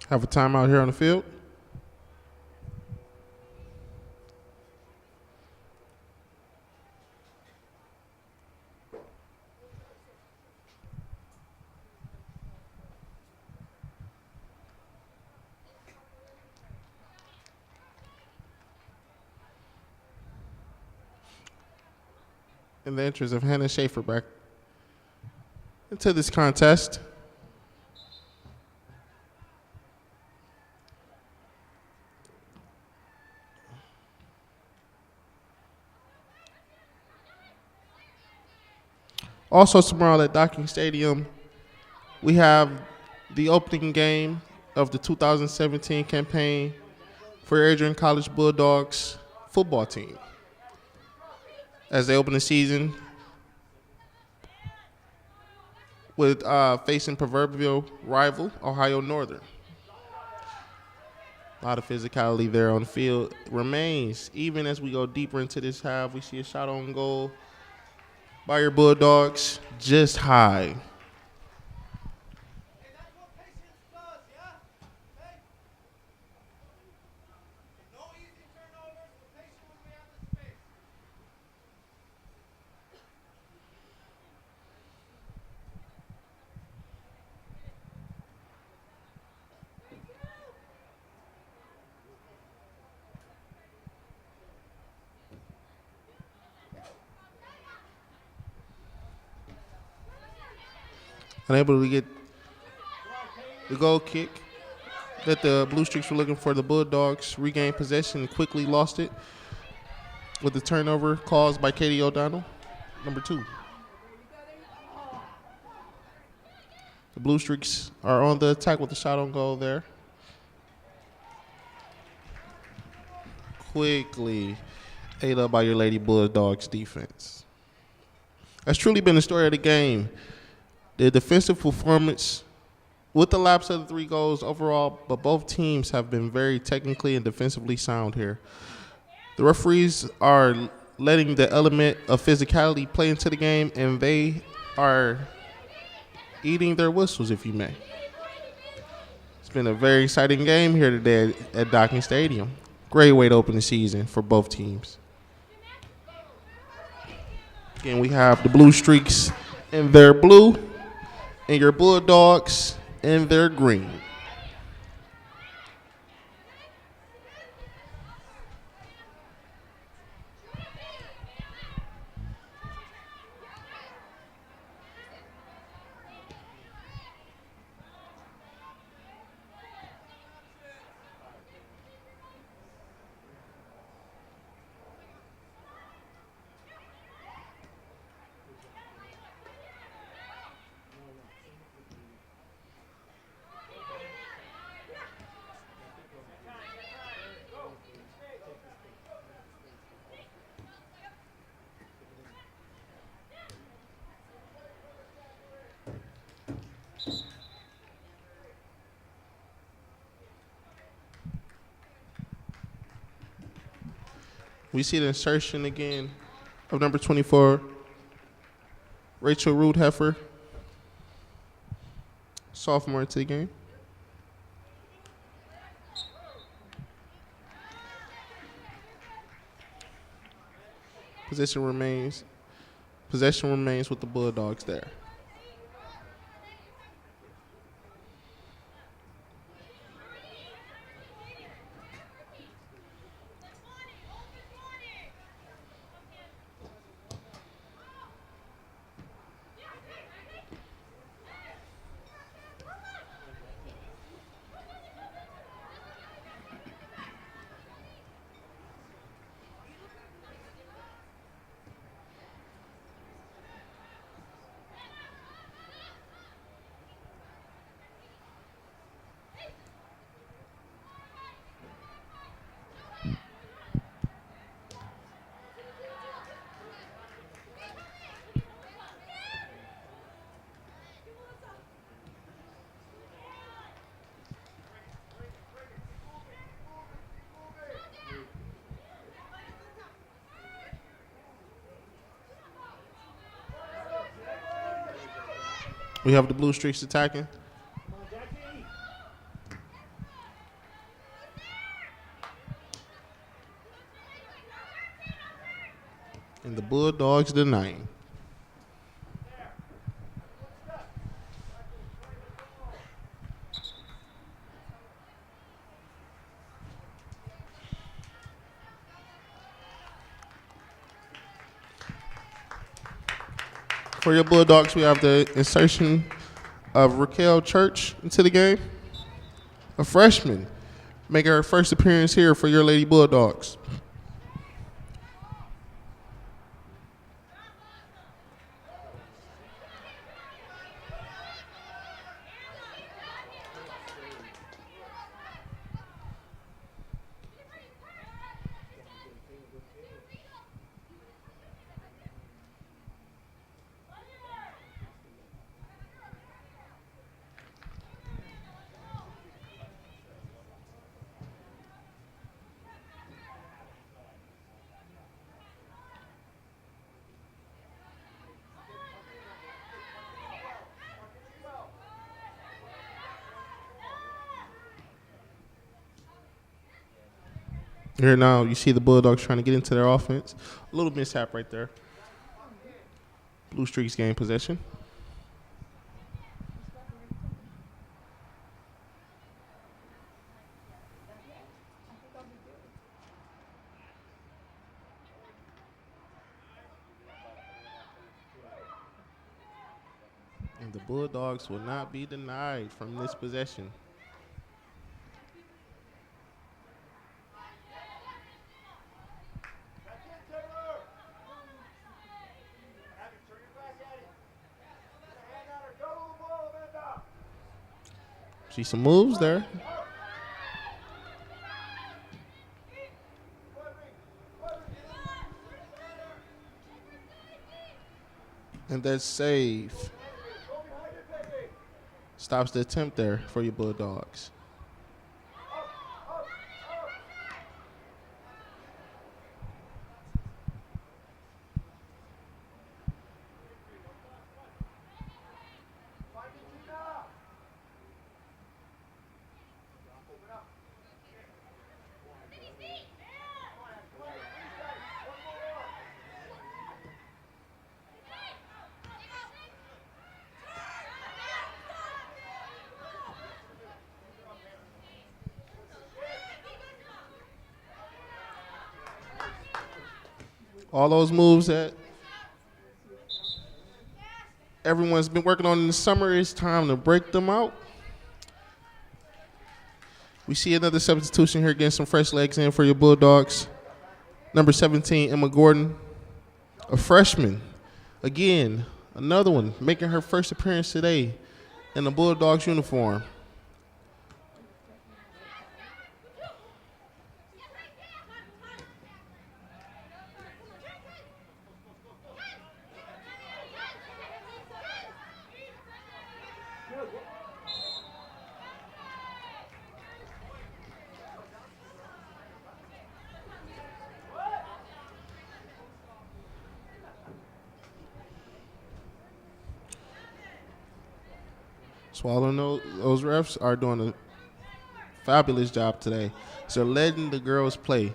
Have a timeout here on the field. in the interest of Hannah Schaefer back into this contest. Also tomorrow at Docking Stadium, we have the opening game of the 2017 campaign for Adrian College Bulldogs football team as they open the season with facing proverbial rival Ohio Northern. A lot of physicality there on the field remains. Even as we go deeper into this half, we see a shot on goal by your Bulldogs, just high. Unable to get the goal kick that the Blue Streaks were looking for. The Bulldogs regained possession and quickly lost it with the turnover caused by Katie O'Donnell, number 2. The Blue Streaks are on the attack with a shot on goal there. Quickly ate up by your Lady Bulldogs defense. That's truly been the story of the game. The defensive performance with the lapse of the 3 goals overall, but both teams have been very technically and defensively sound here. The referees are letting the element of physicality play into the game, and they are eating their whistles, if you may. It's been a very exciting game here today at Docking Stadium. Great way to open the season for both teams. Again, we have the Blue Streaks in their blue and your Bulldogs in their green. We see the insertion again of number 24, Rachel Rudheffer, sophomore into the game. Possession remains with the Bulldogs there. We have the Blue Streaks attacking. And the Bulldogs denying. For your Bulldogs, we have the insertion of Raquel Church into the game, a freshman, making her first appearance here for your Lady Bulldogs. Here now, you see the Bulldogs trying to get into their offense. A little mishap right there. Blue Streaks gain possession. And the Bulldogs will not be denied from this possession. See some moves there. And that save stops the attempt there for your Bulldogs. All those moves that everyone's been working on in the summer, it's time to break them out. We see another substitution here, getting some fresh legs in for your Bulldogs. Number 17, Emma Gordon, a freshman. Again, another one making her first appearance today in the Bulldogs uniform. Swallowing those refs are doing a fabulous job today. So they're letting the girls play.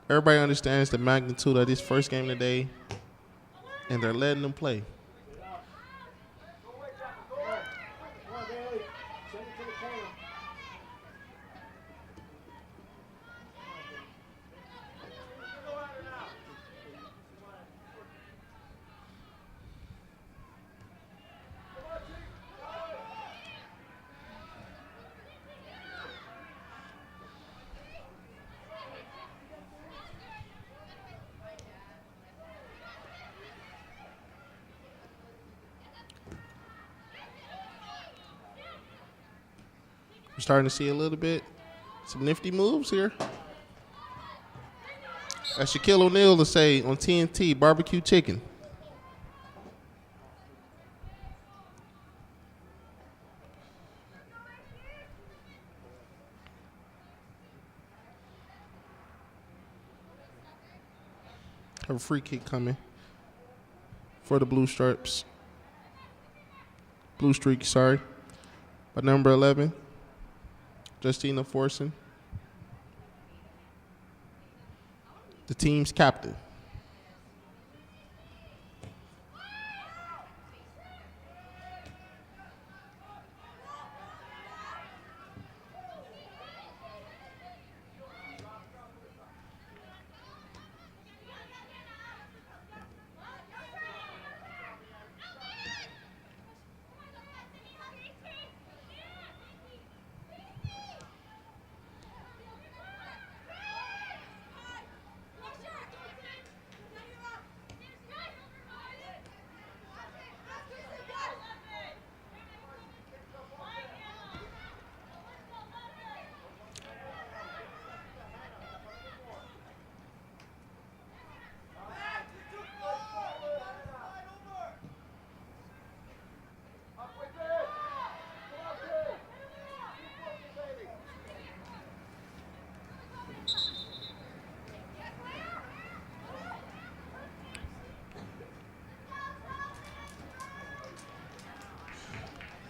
Everybody understands the magnitude of this first game today, and they're letting them play. We're starting to see a little bit, some nifty moves here. As Shaquille O'Neal will say on TNT, barbecue chicken. Have a free kick coming for the Blue Stripes. Blue Streak, sorry. By number 11. Justina Forson, the team's captain.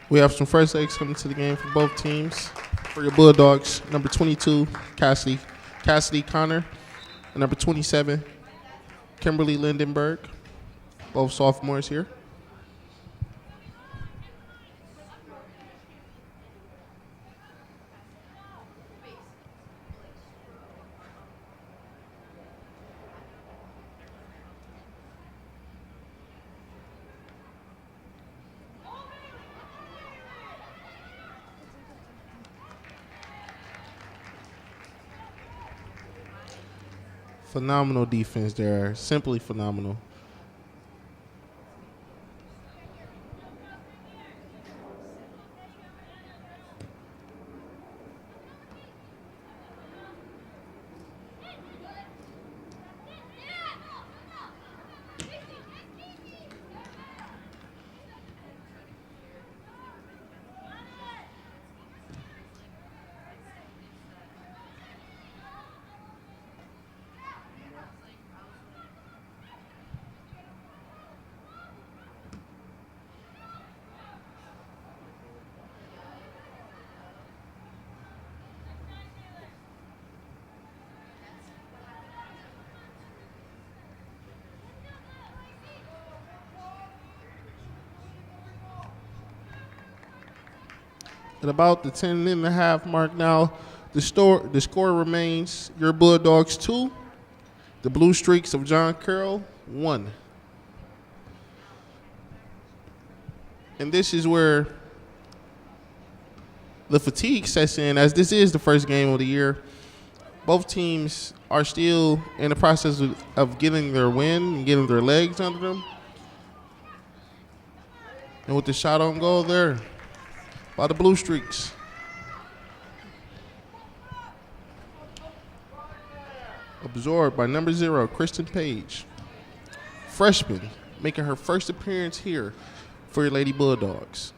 We have some fresh legs coming to the game for both teams. For your Bulldogs, number 22, Cassidy Connor, and number 27, Kimberly Lindenberg, both sophomores here. Phenomenal defense there, simply phenomenal. At about the 10.5 mark now, the score remains your Bulldogs 2, the Blue Streaks of John Carroll 1. And this is where the fatigue sets in, as this is the first game of the year. Both teams are still in the process of getting their win and getting their legs under them. And with the shot on goal there by the Blue Streaks. Absorbed by number 0, Kristen Page. Freshman, making her first appearance here for your Lady Bulldogs.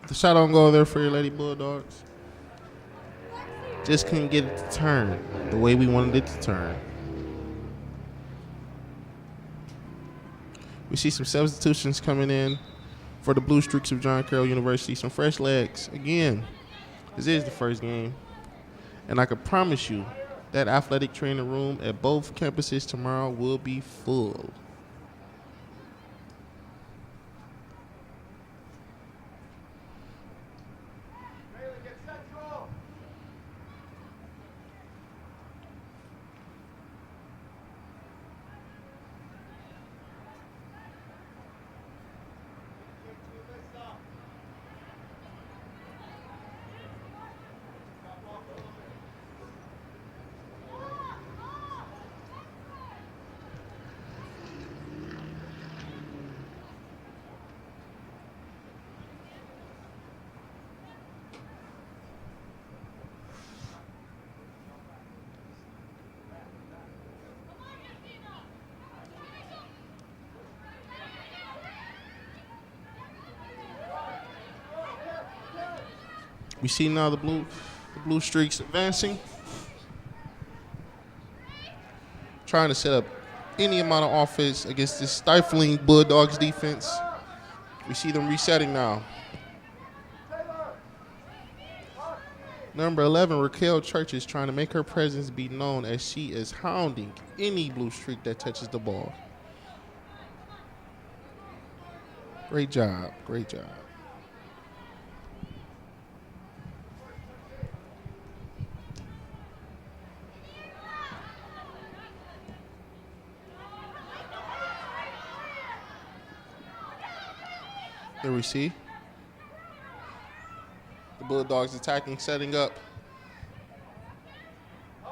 The shot on goal there for your Lady Bulldogs. Just couldn't get it to turn the way we wanted it to turn. We see some substitutions coming in for the Blue Streaks of John Carroll University. Some fresh legs. Again, this is the first game. And I can promise you that athletic training room at both campuses tomorrow will be full. We see now the blue Streaks advancing, trying to set up any amount of offense against this stifling Bulldogs defense. We see them resetting now. Number 11, Raquel Church, is trying to make her presence be known as she is hounding any Blue Streak that touches the ball. Great job. Great job. There we see the Bulldogs attacking, setting up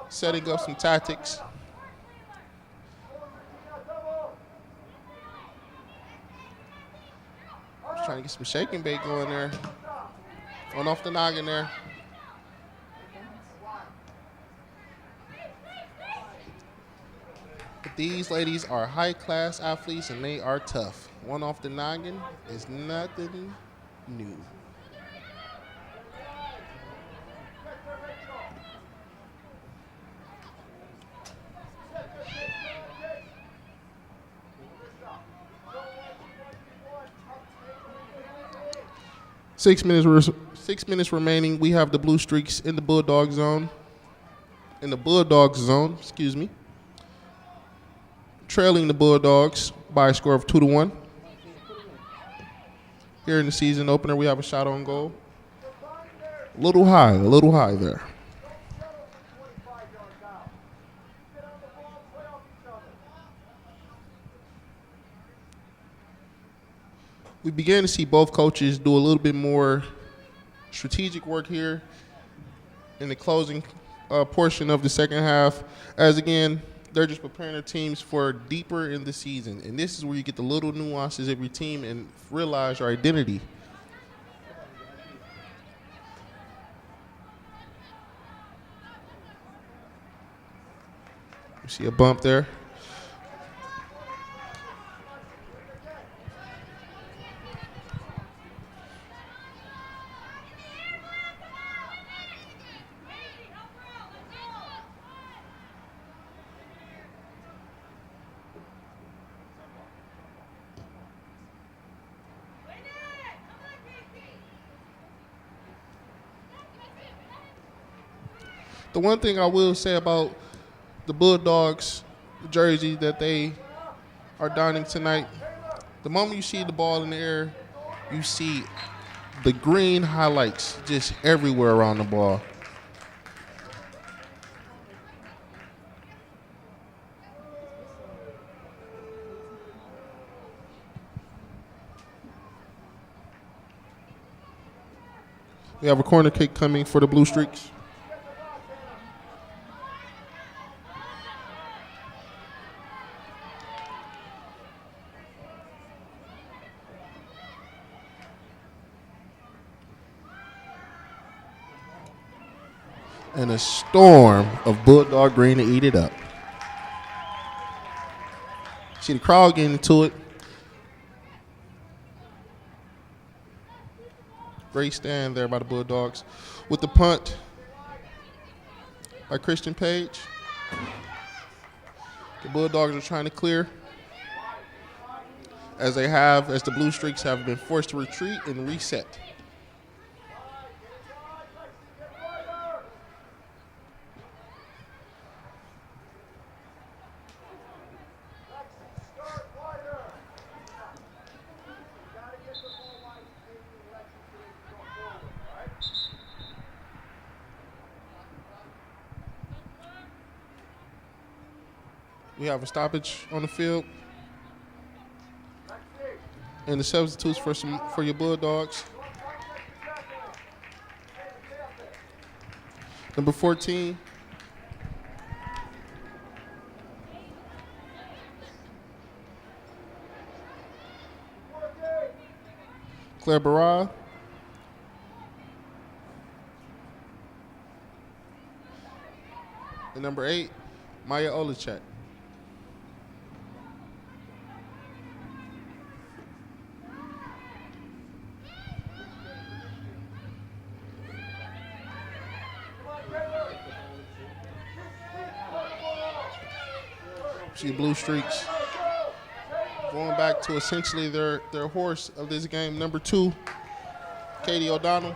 some tactics. Just trying to get some shake and bake going there. Going off the noggin there. But these ladies are high-class athletes, and they are tough. One off the noggin is nothing new. Six minutes remaining. We have the Blue Streaks in the Bulldog zone. Excuse me. Trailing the Bulldogs by a score of 2-1. Here in the season opener, we have a shot on goal. A little high there. We began to see both coaches do a little bit more strategic work here in the closing portion of the second half, as again, they're just preparing their teams for deeper in the season. And this is where you get the little nuances of your team and realize your identity. You see a bump there. The one thing I will say about the Bulldogs jersey that they are donning tonight, the moment you see the ball in the air, you see the green highlights just everywhere around the ball. We have a corner kick coming for the Blue Streaks. And a storm of Bulldog green to eat it up. See the crowd getting into it. Great stand there by the Bulldogs. With the punt by Christian Page. The Bulldogs are trying to clear as the Blue Streaks have been forced to retreat and reset. We have a stoppage on the field. And the substitutes for your Bulldogs. Number 14. Claire Barra. And number 8, Maya Olachek. See Blue Streaks going back to essentially their horse of this game, number 2, Katie O'Donnell.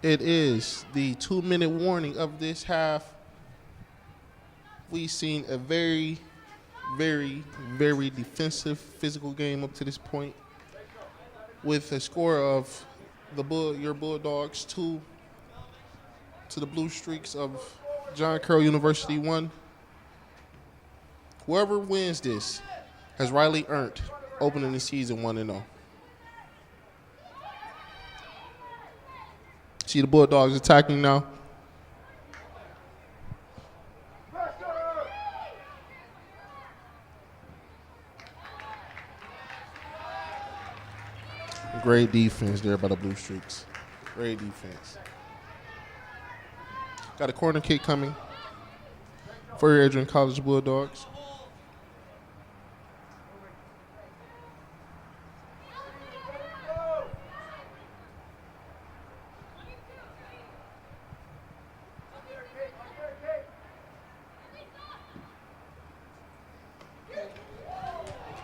It is the 2-minute warning of this half. We've seen a very, very, very defensive, physical game up to this point, with a score of your Bulldogs 2 to the Blue Streaks of John Carroll University 1. Whoever wins this has rightly earned opening the season 1-0. See the Bulldogs attacking now. Great defense there by the Blue Streaks. Great defense. Got a corner kick coming for your Adrian College Bulldogs.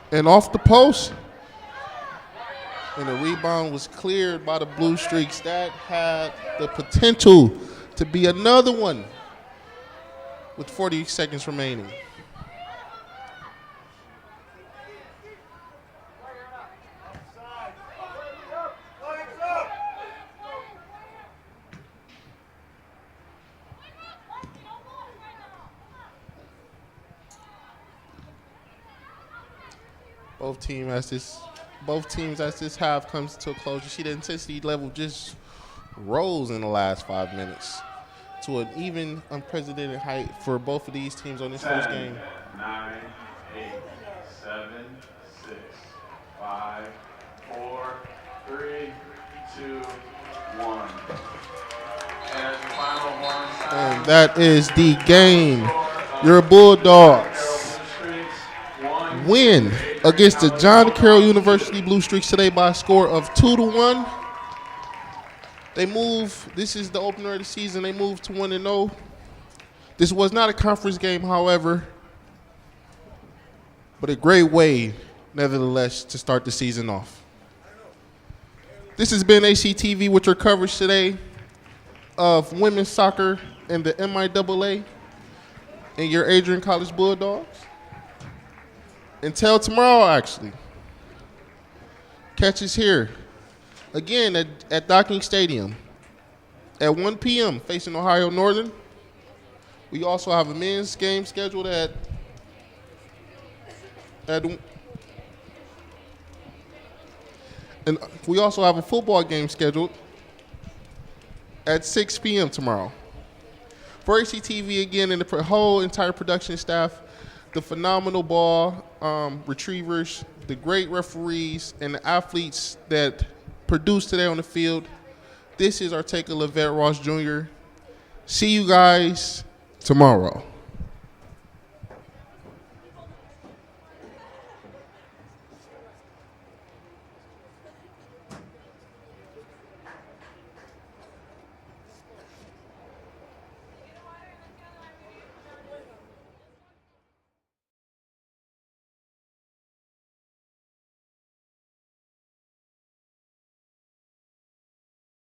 And off the post. And the rebound was cleared by the Blue Streaks. That had the potential to be another one with 40 seconds remaining. Both teams as this half comes to a close. You see the intensity level just rose in the last 5 minutes to an even unprecedented height for both of these teams on this first game. 9, 8, 7, 6, 5, 4, 3, 2, 1. And the final one. And that is the game. Your Bulldogs win against the John Carroll University Blue Streaks today by a score of 2-1. They move. This is the opener of the season. They move to 1-0. This was not a conference game, however, but a great way, nevertheless, to start the season off. This has been ACTV with your coverage today of women's soccer and the MIAA and your Adrian College Bulldogs. Until tomorrow, actually. Catch us here again at Docking Stadium at 1 p.m. facing Ohio Northern. We also have a men's game scheduled and we also have a football game scheduled at 6 p.m. tomorrow. For ACTV again and the whole entire production staff, the phenomenal ball retrievers, the great referees, and the athletes that produced today on the field. This is our take of Levette Ross Jr. See you guys tomorrow.